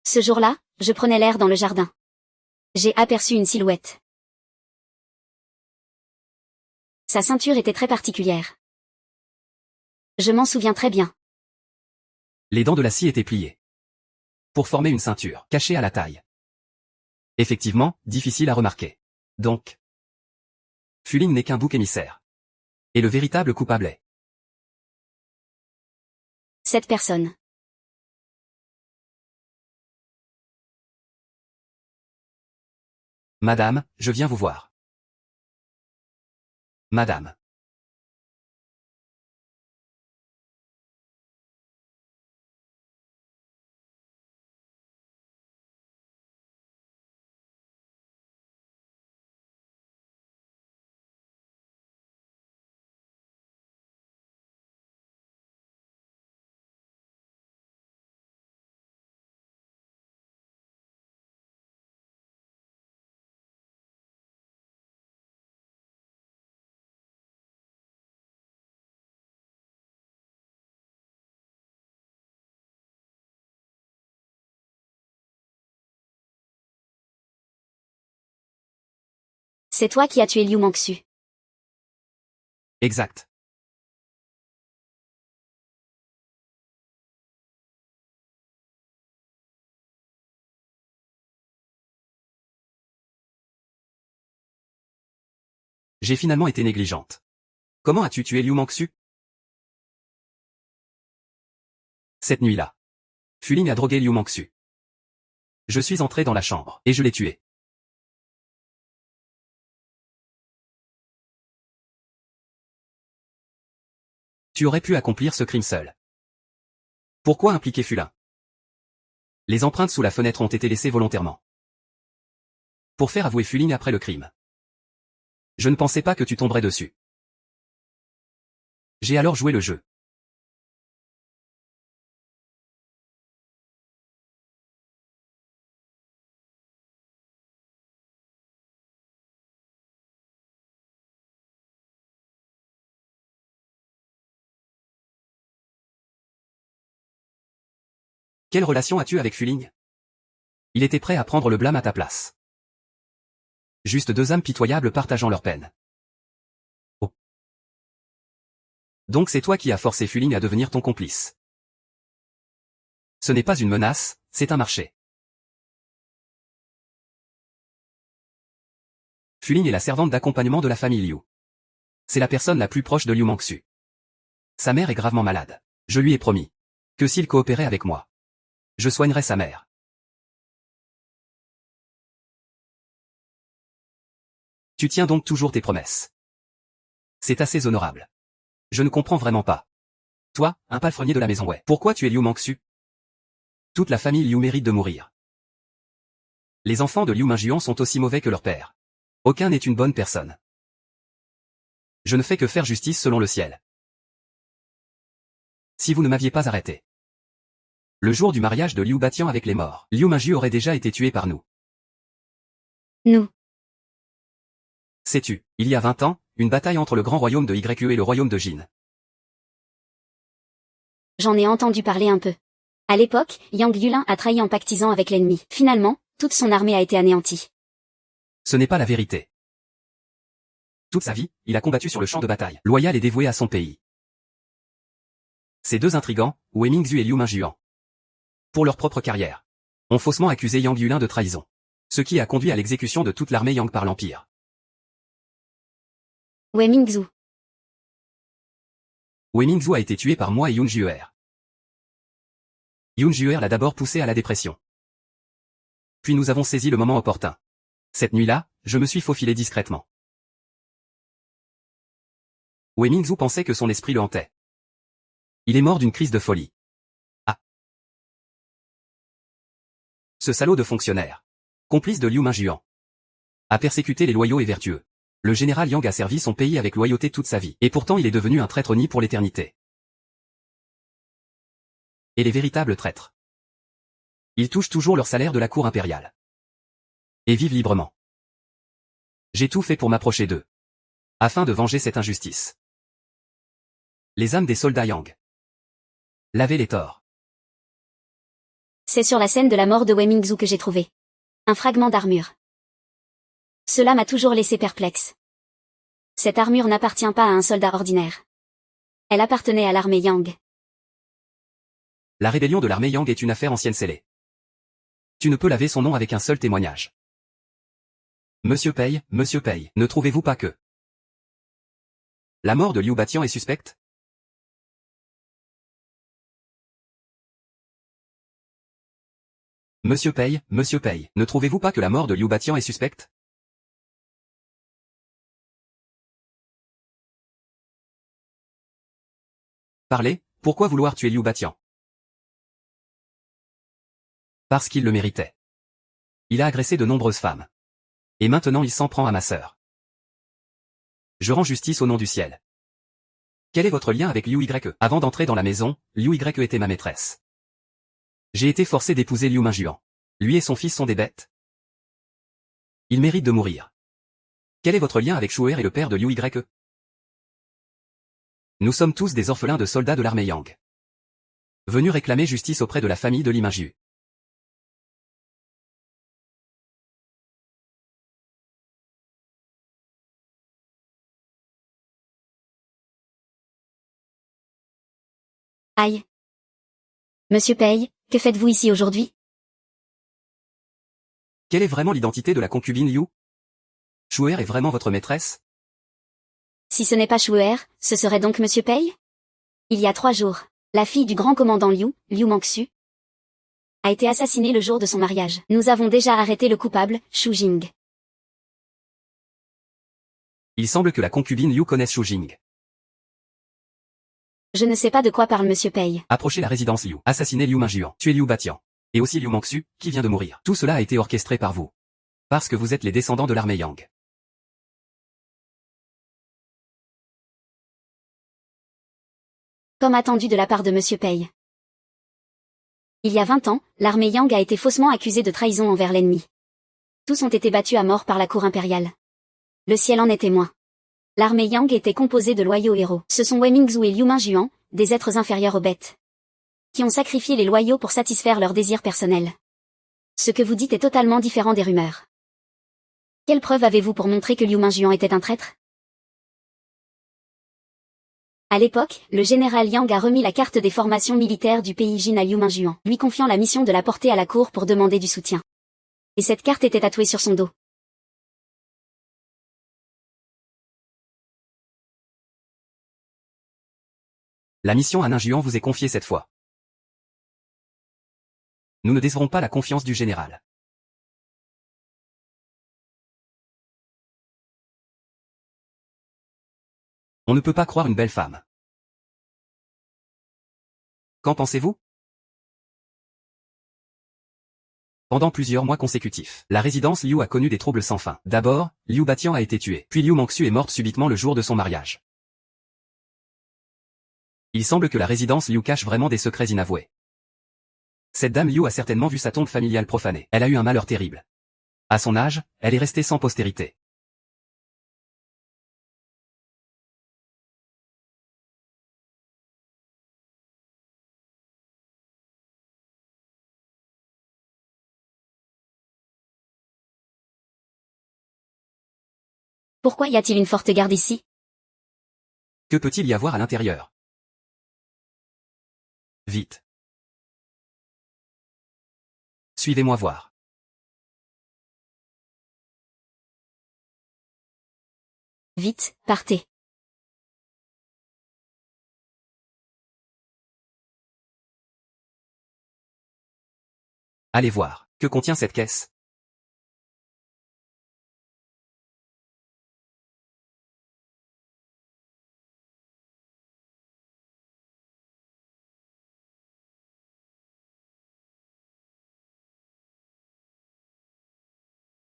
Ce jour-là, je prenais l'air dans le jardin. J'ai aperçu une silhouette. Sa ceinture était très particulière. Je m'en souviens très bien. Les dents de la scie étaient pliées. Pour former une ceinture, cachée à la taille. Effectivement, difficile à remarquer. Donc, Fuling n'est qu'un bouc émissaire. Et le véritable coupable est cette personne. Madame, je viens vous voir. Madame. C'est toi qui as tué Liu Mangxu. Exact. J'ai finalement été négligente. Comment as-tu tué Liu Mangxu? Cette nuit-là, Fuling a drogué Liu Mangxu. Je suis entré dans la chambre, et je l'ai tué. Tu aurais pu accomplir ce crime seul. Pourquoi impliquer Fulin? Les empreintes sous la fenêtre ont été laissées volontairement. Pour faire avouer Fuling après le crime. Je ne pensais pas que tu tomberais dessus. J'ai alors joué le jeu. Quelle relation as-tu avec Fuling? Il était prêt à prendre le blâme à ta place. Juste deux âmes pitoyables partageant leur peine. Oh. Donc c'est toi qui as forcé Fuling à devenir ton complice. Ce n'est pas une menace, c'est un marché. Fuling est la servante d'accompagnement de la famille Liu. C'est la personne la plus proche de Liu Mangxu. Sa mère est gravement malade. Je lui ai promis que s'il coopérait avec moi, je soignerais sa mère. Tu tiens donc toujours tes promesses. C'est assez honorable. Je ne comprends vraiment pas. Toi, un palefrenier de la maison Wei, pourquoi tu es Liu Mangxu? Toute la famille Liu mérite de mourir. Les enfants de Liu Mingjuan sont aussi mauvais que leur père. Aucun n'est une bonne personne. Je ne fais que faire justice selon le ciel. Si vous ne m'aviez pas arrêté. Le jour du mariage de Liu Batian avec les morts, Liu Mingju aurait déjà été tué par nous. Nous. Sais-tu, il y a 20 ans, une bataille entre le grand royaume de YE et le royaume de Jin. J'en ai entendu parler un peu. À l'époque, Yang Yulin a trahi en pactisant avec l'ennemi. Finalement, toute son armée a été anéantie. Ce n'est pas la vérité. Toute sa vie, il a combattu sur le champ de bataille, loyal et dévoué à son pays. Ces deux intrigants, Wei Mingzhu et Liu Mingjuan, pour leur propre carrière, ont faussement accusé Yang Yulin de trahison. Ce qui a conduit à l'exécution de toute l'armée Yang par l'Empire. Wei Mingzhu. Wei Mingzhu a été tué par moi et Yun Juer. Yun Juer l'a d'abord poussé à la dépression. Puis nous avons saisi le moment opportun. Cette nuit-là, je me suis faufilé discrètement. Wei Mingzhu pensait que son esprit le hantait. Il est mort d'une crise de folie. Ah. Ce salaud de fonctionnaire, complice de Liu Mingjuan, a persécuté les loyaux et vertueux. Le général Yang a servi son pays avec loyauté toute sa vie, et pourtant il est devenu un traître ni pour l'éternité. Et les véritables traîtres Ils touchent toujours leur salaire de la cour impériale. Et vivent librement. J'ai tout fait pour m'approcher d'eux. Afin de venger cette injustice. Les âmes des soldats Yang. Lavez les torts. C'est sur la scène de la mort de Wei Mingzhu que j'ai trouvé un fragment d'armure. Cela m'a toujours laissé perplexe. Cette armure n'appartient pas à un soldat ordinaire. Elle appartenait à l'armée Yang. La rébellion de l'armée Yang est une affaire ancienne scellée. Tu ne peux laver son nom avec un seul témoignage. Monsieur Pei, ne trouvez-vous pas que la mort de Liu Batian est suspecte? Monsieur Pei, ne trouvez-vous pas que la mort de Liu Batian est suspecte? Parlez, pourquoi vouloir tuer Liu Batian? Parce qu'il le méritait. Il a agressé de nombreuses femmes. Et maintenant il s'en prend à ma sœur. Je rends justice au nom du ciel. Quel est votre lien avec Liu Ye? Avant d'entrer dans la maison, Liu Ye était ma maîtresse. J'ai été forcé d'épouser Liu Mingjuan. Lui et son fils sont des bêtes. Ils méritent de mourir. Quel est votre lien avec Shu'er et le père de Liu Ye? Nous sommes tous des orphelins de soldats de l'armée Yang. Venus réclamer justice auprès de la famille de Li Mingju. Aïe. Monsieur Pei, que faites-vous ici aujourd'hui? Quelle est vraiment l'identité de la concubine Liu? Shu'er est vraiment votre maîtresse? Si ce n'est pas Shu'er, ce serait donc Monsieur Pei? Il y a 3 jours, la fille du grand commandant Liu Mangxu, a été assassinée le jour de son mariage. Nous avons déjà arrêté le coupable, Shu Jing. Il semble que la concubine Liu connaisse Shu Jing. Je ne sais pas de quoi parle Monsieur Pei. Approchez la résidence Liu, assassinez Liu Mingjuan, tuez Liu Batian. Et aussi Liu Mangxu, qui vient de mourir. Tout cela a été orchestré par vous. Parce que vous êtes les descendants de l'armée Yang. Comme attendu de la part de Monsieur Pei. Il y a 20 ans, l'armée Yang a été faussement accusée de trahison envers l'ennemi. Tous ont été battus à mort par la cour impériale. Le ciel en est témoin. L'armée Yang était composée de loyaux héros. Ce sont Wei Mingzhu et Liu Mingjuan, des êtres inférieurs aux bêtes, qui ont sacrifié les loyaux pour satisfaire leurs désirs personnels. Ce que vous dites est totalement différent des rumeurs. Quelle preuve avez-vous pour montrer que Liu Mingjuan était un traître? À l'époque, le général Yang a remis la carte des formations militaires du pays Jin à Liu Mingjuan, lui confiant la mission de la porter à la cour pour demander du soutien. Et cette carte était tatouée sur son dos. La mission à Ningjuan vous est confiée cette fois. Nous ne décevrons pas la confiance du général. On ne peut pas croire une belle femme. Qu'en pensez-vous? Pendant plusieurs mois consécutifs, la résidence Liu a connu des troubles sans fin. D'abord, Liu Batian a été tué, puis Liu Mangxu est morte subitement le jour de son mariage. Il semble que la résidence Liu cache vraiment des secrets inavoués. Cette dame Liu a certainement vu sa tombe familiale profanée. Elle a eu un malheur terrible. À son âge, elle est restée sans postérité. Pourquoi y a-t-il une forte garde ici? Que peut-il y avoir à l'intérieur? Vite. Suivez-moi voir. Vite, partez. Allez voir. Que contient cette caisse?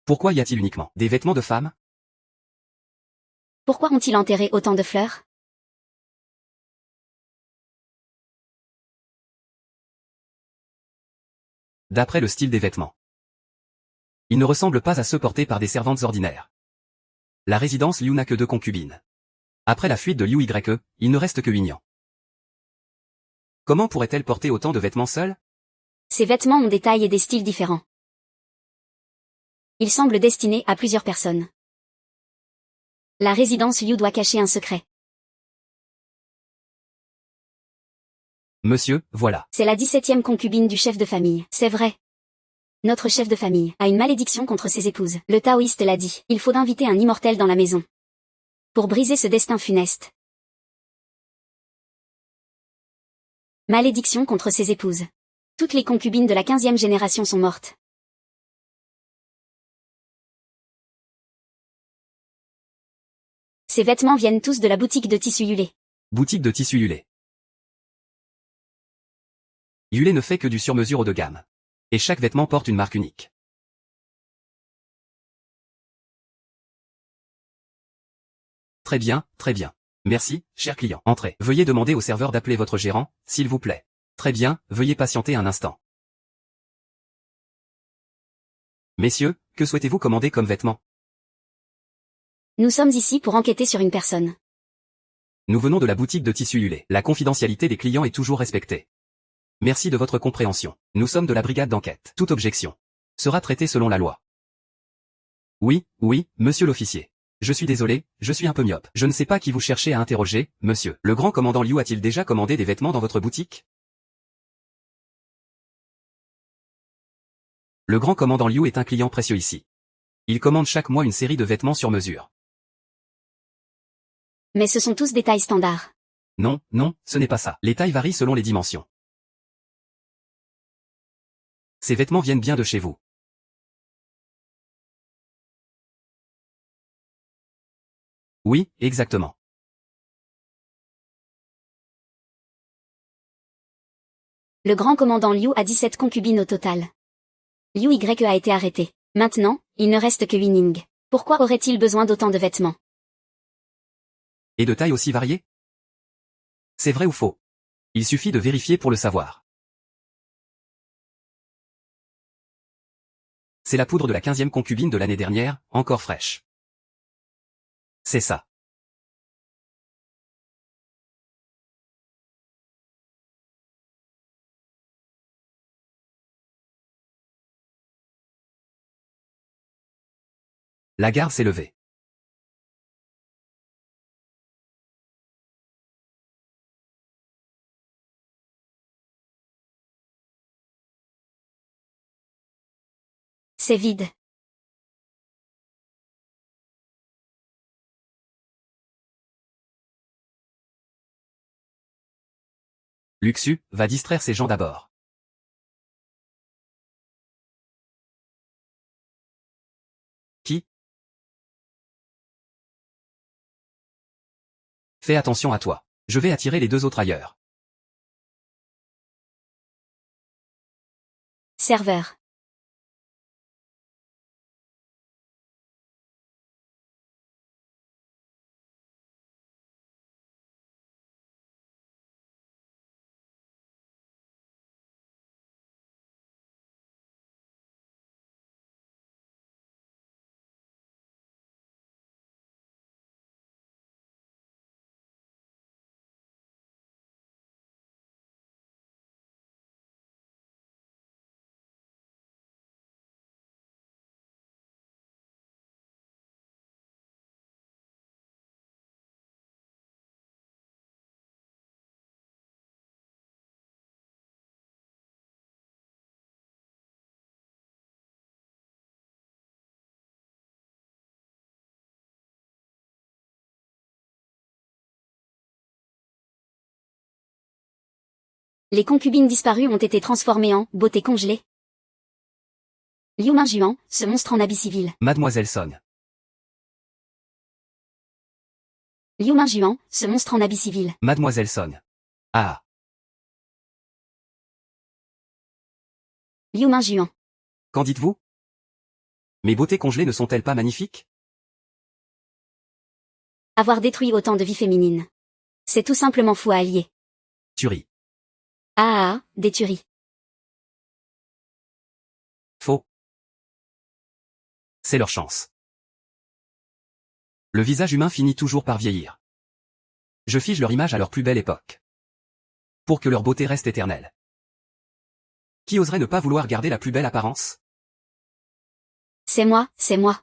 Pourquoi y a-t-il uniquement des vêtements de femme? Pourquoi ont-ils enterré autant de fleurs? d'après le style des vêtements. Ils ne ressemblent pas à ceux portés par des servantes ordinaires. La résidence Liu n'a que 2 concubines. Après la fuite de Liu Ye, il ne reste que Huignan. Comment pourrait-elle porter autant de vêtements seuls? Ces vêtements ont des tailles et des styles différents. Ils semblent destinés à plusieurs personnes. La résidence Liu doit cacher un secret. Monsieur, voilà. C'est la 17e concubine du chef de famille, c'est vrai. Notre chef de famille a une malédiction contre ses épouses. Le taoïste l'a dit, il faut inviter un immortel dans la maison. Pour briser ce destin funeste. Malédiction contre ses épouses. Toutes les concubines de la 15e génération sont mortes. Ces vêtements viennent tous de la boutique de tissu Yulé. Boutique de tissu Yulé. Yulé ne fait que du sur-mesure haut de gamme. Et chaque vêtement porte une marque unique. Très bien, très bien. Merci, cher client. Entrez. Veuillez demander au serveur d'appeler votre gérant, s'il vous plaît. Très bien, veuillez patienter un instant. Messieurs, que souhaitez-vous commander comme vêtements? Nous sommes ici pour enquêter sur une personne. Nous venons de la boutique de tissu Yulé. La confidentialité des clients est toujours respectée. Merci de votre compréhension. Nous sommes de la brigade d'enquête. Toute objection sera traitée selon la loi. Oui, monsieur l'officier. Je suis désolé, je suis un peu myope. Je ne sais pas qui vous cherchez à interroger, monsieur. Le grand commandant Liu a-t-il déjà commandé des vêtements dans votre boutique? Le grand commandant Liu est un client précieux ici. Il commande chaque mois une série de vêtements sur mesure. Mais ce sont tous des tailles standards. Non, ce n'est pas ça. Les tailles varient selon les dimensions. Ces vêtements viennent bien de chez vous. Oui, exactement. Le grand commandant Liu a 17 concubines au total. Liu Y a été arrêté. Maintenant, il ne reste que Huining. Pourquoi aurait-il besoin d'autant de vêtements? Et de tailles aussi variées? C'est vrai ou faux? Il suffit de vérifier pour le savoir. C'est la poudre de la 15e concubine de l'année dernière, encore fraîche. C'est ça. La garde s'est levée. C'est vide. Luxu, va distraire ces gens d'abord. Qui? Fais attention à toi. Je vais attirer les 2 autres ailleurs. Serveur. Les concubines disparues ont été transformées en beauté congelée. Liu Mingjuan, ce monstre en habit civil. Mademoiselle Song. Liu Mingjuan, ce monstre en habit civil. Mademoiselle Song. Ah. Liu Mingjuan. Qu'en dites-vous? Mes beautés congelées ne sont-elles pas magnifiques? Avoir détruit autant de vies féminines. C'est tout simplement fou à allier. Tuerie. Des tueries. C'est leur chance. Le visage humain finit toujours par vieillir. Je fige leur image à leur plus belle époque. Pour que leur beauté reste éternelle. Qui oserait ne pas vouloir garder la plus belle apparence? C'est moi, c'est moi.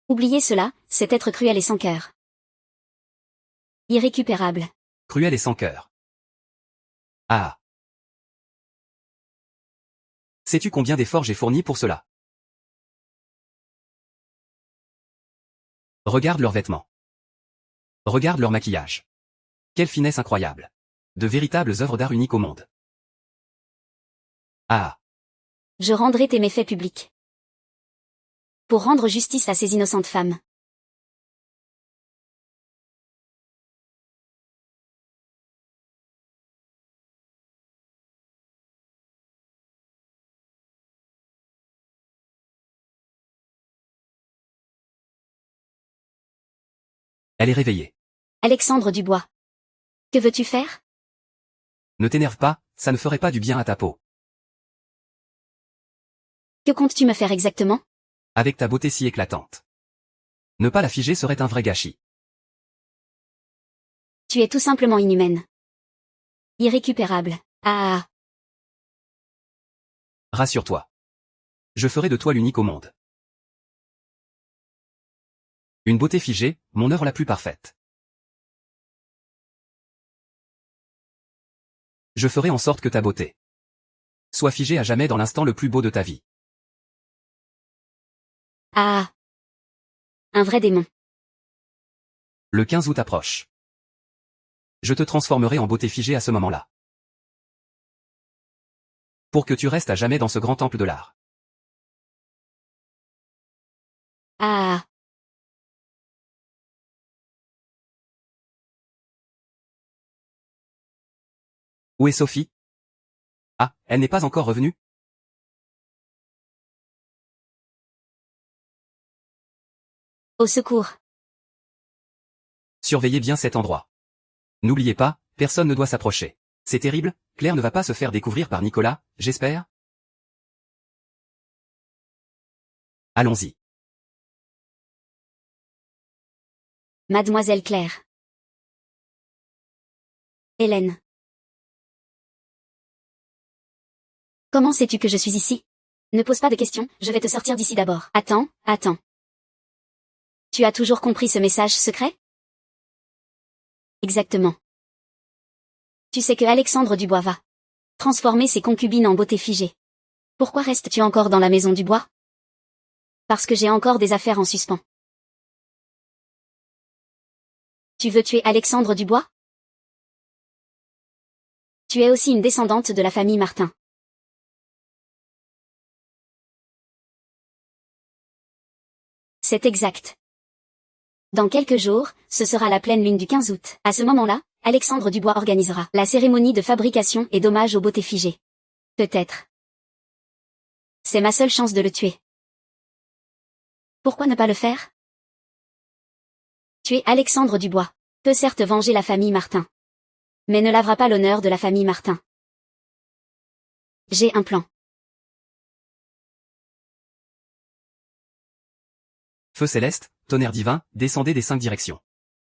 Oubliez cela, c'est être cruel et sans cœur. Irrécupérable. Cruel et sans cœur. Ah. Sais-tu combien d'efforts j'ai fournis pour cela? Regarde leurs vêtements. Regarde leur maquillage. Quelle finesse incroyable. De véritables œuvres d'art uniques au monde. Ah. Je rendrai tes méfaits publics. Pour rendre justice à ces innocentes femmes. Elle est réveillée. Alexandre Dubois. Que veux-tu faire? Ne t'énerve pas, ça ne ferait pas du bien à ta peau. Que comptes-tu me faire exactement? Avec ta beauté si éclatante. Ne pas la figer serait un vrai gâchis. Tu es tout simplement inhumaine. Irrécupérable. Ah. Rassure-toi. Je ferai de toi l'unique au monde. Une beauté figée, mon œuvre la plus parfaite. Je ferai en sorte que ta beauté soit figée à jamais dans l'instant le plus beau de ta vie. Ah. Un vrai démon. Le 15 août approche. Je te transformerai en beauté figée à ce moment-là. Pour que tu restes à jamais dans ce grand temple de l'art. Ah. Où est Sophie? Ah, elle n'est pas encore revenue? Au secours. Surveillez bien cet endroit. N'oubliez pas, personne ne doit s'approcher. C'est terrible, Claire ne va pas se faire découvrir par Nicolas, j'espère? Allons-y. Mademoiselle Claire. Hélène. Comment sais-tu que je suis ici? Ne pose pas de questions, je vais te sortir d'ici d'abord. Attends, attends. Tu as toujours compris ce message secret? Exactement. Tu sais que Alexandre Dubois va transformer ses concubines en beauté figée. Pourquoi restes-tu encore dans la maison Dubois? Parce que j'ai encore des affaires en suspens. Tu veux tuer Alexandre Dubois? Tu es aussi une descendante de la famille Martin. C'est exact. Dans quelques jours, ce sera la pleine lune du 15 août. À ce moment-là, Alexandre Dubois organisera la cérémonie de fabrication et d'hommage aux beautés figées. Peut-être. C'est ma seule chance de le tuer. Pourquoi ne pas le faire? Tuer Alexandre Dubois peut certes venger la famille Martin. Mais ne lavera pas l'honneur de la famille Martin. J'ai un plan. Feu céleste, tonnerre divin, descendez des 5 directions.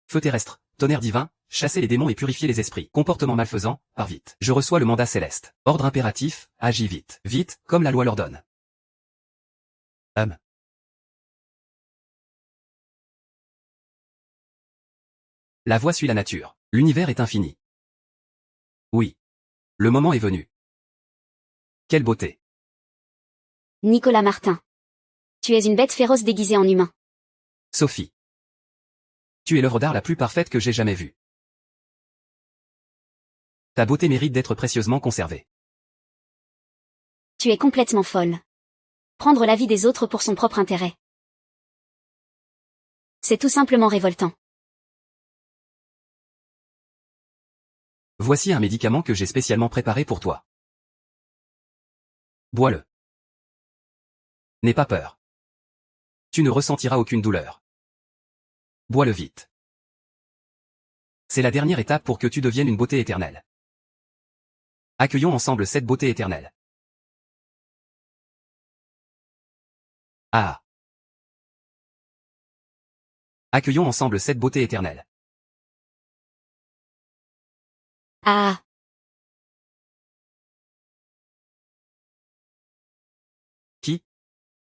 Feu terrestre, tonnerre divin, chassez les démons et purifiez les esprits. Comportement malfaisant, par vite. Je reçois le mandat céleste. Ordre impératif, agis vite. Vite, comme la loi l'ordonne. La voie suit la nature. L'univers est infini. Oui. Le moment est venu. Quelle beauté. Nicolas Martin. Tu es une bête féroce déguisée en humain. Sophie. Tu es l'œuvre d'art la plus parfaite que j'ai jamais vue. Ta beauté mérite d'être précieusement conservée. Tu es complètement folle. Prendre la vie des autres pour son propre intérêt. C'est tout simplement révoltant. Voici un médicament que j'ai spécialement préparé pour toi. Bois-le. N'aie pas peur. Tu ne ressentiras aucune douleur. Bois-le vite. C'est la dernière étape pour que tu deviennes une beauté éternelle. Accueillons ensemble cette beauté éternelle. Ah. Accueillons ensemble cette beauté éternelle. Ah.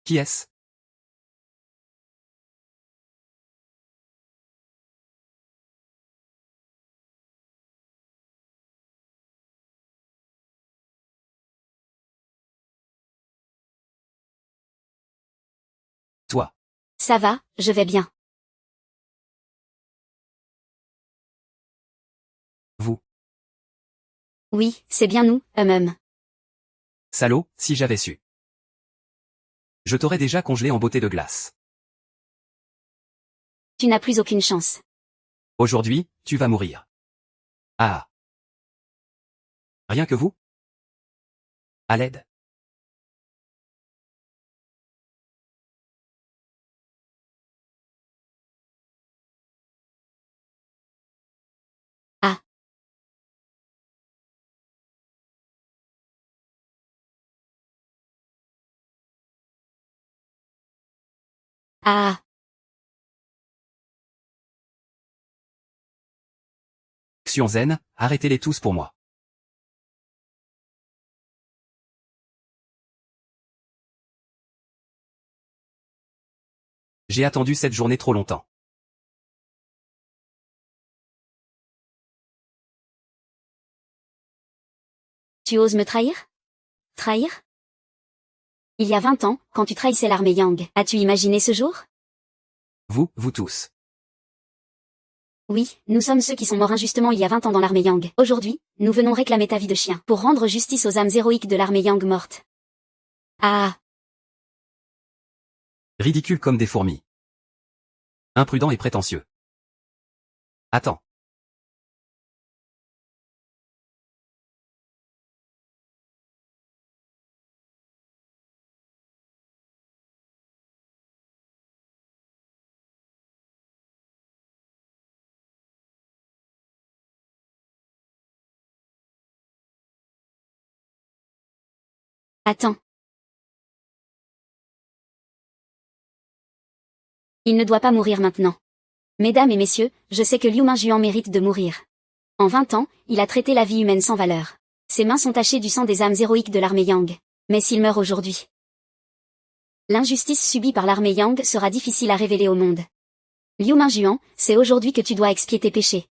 Qui est-ce? Toi. Ça va, je vais bien. Vous. Oui, c'est bien nous, Salaud, si j'avais su. Je t'aurais déjà congelé en beauté de glace. Tu n'as plus aucune chance. Aujourd'hui, tu vas mourir. Ah. Rien que vous? À l'aide. Ah. Ah. Xion Zen, arrêtez-les tous pour moi. J'ai attendu cette journée trop longtemps. Tu oses me trahir? Trahir? Il y a 20 ans, quand tu trahissais l'armée Yang, as-tu imaginé ce jour? Vous tous. Oui, nous sommes ceux qui sont morts injustement il y a 20 ans dans l'armée Yang. Aujourd'hui, nous venons réclamer ta vie de chien, pour rendre justice aux âmes héroïques de l'armée Yang morte. Ah. Ridicule comme des fourmis. Imprudent et prétentieux. Attends. Attends. Il ne doit pas mourir maintenant. Mesdames et messieurs, je sais que Liu Mingjuan mérite de mourir. En 20 ans, il a traité la vie humaine sans valeur. Ses mains sont tachées du sang des âmes héroïques de l'armée Yang. Mais s'il meurt aujourd'hui, l'injustice subie par l'armée Yang sera difficile à révéler au monde. Liu Mingjuan, c'est aujourd'hui que tu dois expier tes péchés.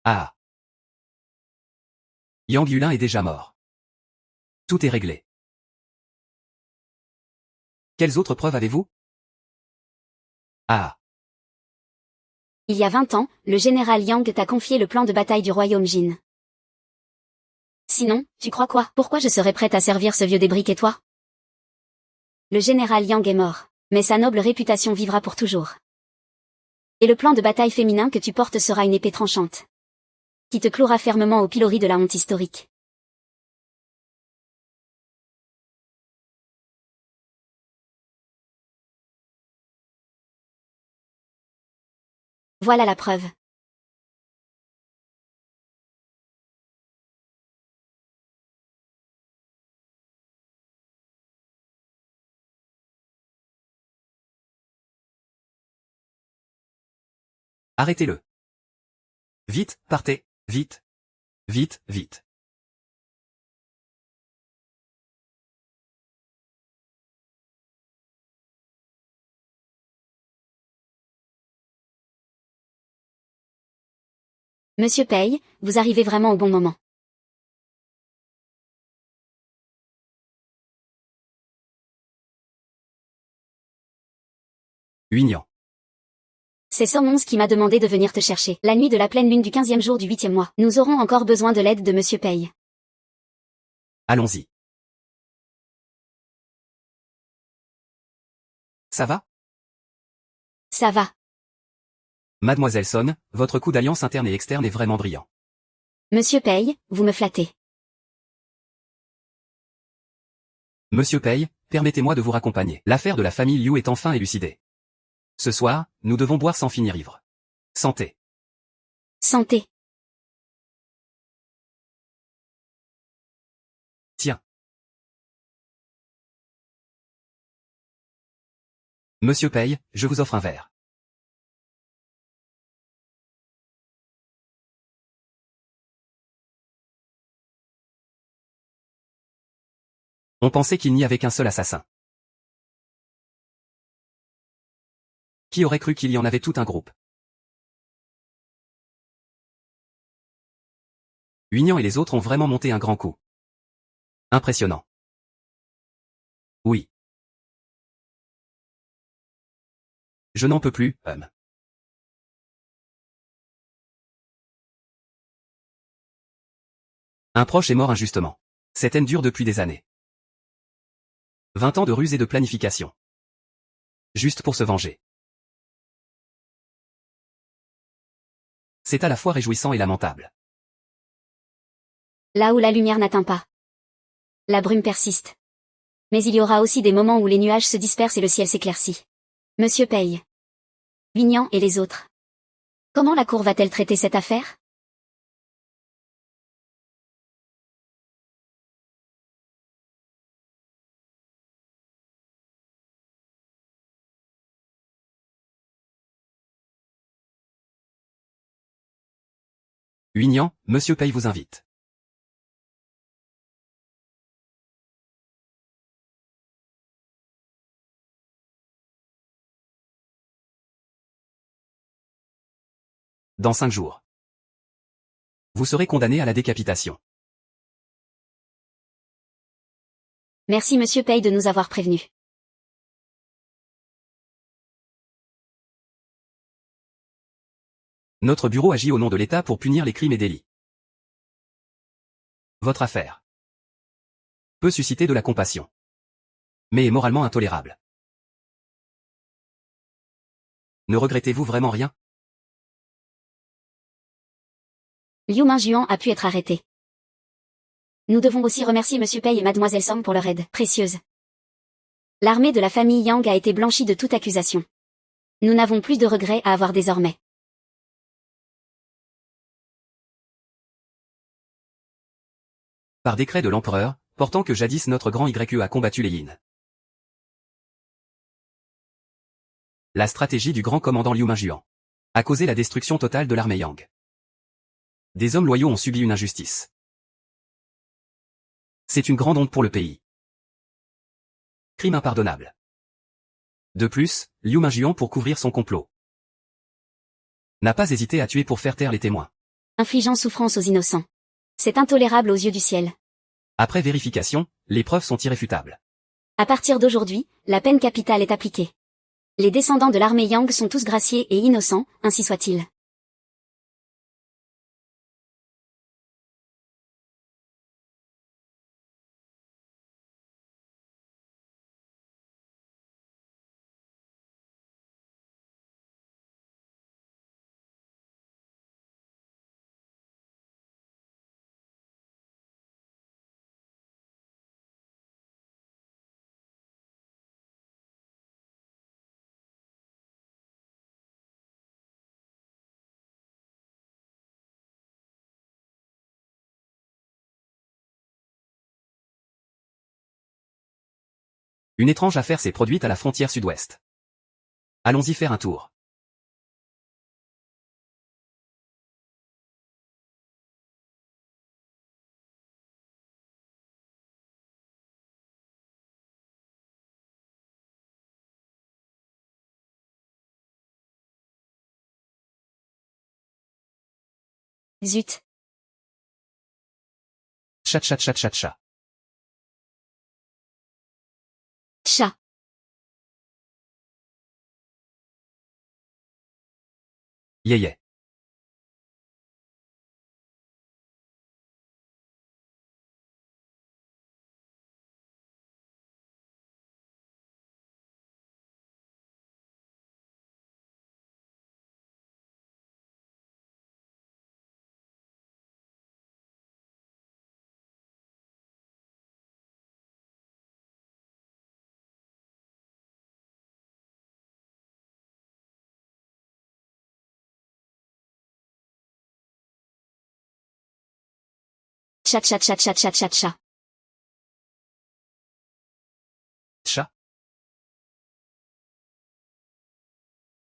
Ah. Yang Yulin est déjà mort. Tout est réglé. Quelles autres preuves avez-vous? Ah. Il y a 20 ans, le général Yang t'a confié le plan de bataille du royaume Jin. Sinon, tu crois quoi? Pourquoi je serais prête à servir ce vieux débris et toi? Le général Yang est mort, mais sa noble réputation vivra pour toujours. Et le plan de bataille féminin que tu portes sera une épée tranchante, qui te clouera fermement au pilori de la honte historique. Voilà la preuve. Arrêtez-le. Vite, partez, vite. Vite, vite. Monsieur Pei, vous arrivez vraiment au bon moment. Huignan. C'est Song 11 qui m'a demandé de venir te chercher. La nuit de la pleine lune du 15e jour du 8e mois. Nous aurons encore besoin de l'aide de Monsieur Pei. Allons-y. Ça va? Ça va. Mademoiselle Son, votre coup d'alliance interne et externe est vraiment brillant. Monsieur Pei, vous me flattez. Monsieur Pei, permettez-moi de vous raccompagner. L'affaire de la famille Liu est enfin élucidée. Ce soir, nous devons boire sans finir ivre. Santé. Santé. Tiens. Monsieur Paye, je vous offre un verre. On pensait qu'il n'y avait qu'un seul assassin. Qui aurait cru qu'il y en avait tout un groupe? Huignan et les autres ont vraiment monté un grand coup. Impressionnant. Oui. Je n'en peux plus, Un proche est mort injustement. Cette haine dure depuis des années. 20 ans de ruse et de planification. Juste pour se venger. C'est à la fois réjouissant et lamentable. Là où la lumière n'atteint pas. La brume persiste. Mais il y aura aussi des moments où les nuages se dispersent et le ciel s'éclaircit. Monsieur Paye. Vignan et les autres. Comment la cour va-t-elle traiter cette affaire? Huignan, Monsieur Paye vous invite. Dans 5 jours. Vous serez condamné à la décapitation. Merci Monsieur Paye de nous avoir prévenus. Notre bureau agit au nom de l'État pour punir les crimes et délits. Votre affaire peut susciter de la compassion, mais est moralement intolérable. Ne regrettez-vous vraiment rien? Liu Mingjuan a pu être arrêté. Nous devons aussi remercier Monsieur Paye et Mademoiselle Song pour leur aide précieuse. L'armée de la famille Yang a été blanchie de toute accusation. Nous n'avons plus de regrets à avoir désormais. Par décret de l'empereur, portant que jadis notre grand YE a combattu les Yin. La stratégie du grand commandant Liu Mingjuan a causé la destruction totale de l'armée Yang. Des hommes loyaux ont subi une injustice. C'est une grande honte pour le pays. Crime impardonnable. De plus, Liu Mingjuan, pour couvrir son complot, n'a pas hésité à tuer pour faire taire les témoins. Infligeant souffrance aux innocents. C'est intolérable aux yeux du ciel. Après vérification, les preuves sont irréfutables. À partir d'aujourd'hui, la peine capitale est appliquée. Les descendants de l'armée Yang sont tous graciés et innocents, ainsi soit-il. Une étrange affaire s'est produite à la frontière sud-ouest. Allons-y faire un tour. Zut. Chat chat chat chat chat. Chat. Yé. Chat chat chat chat chat chat chat.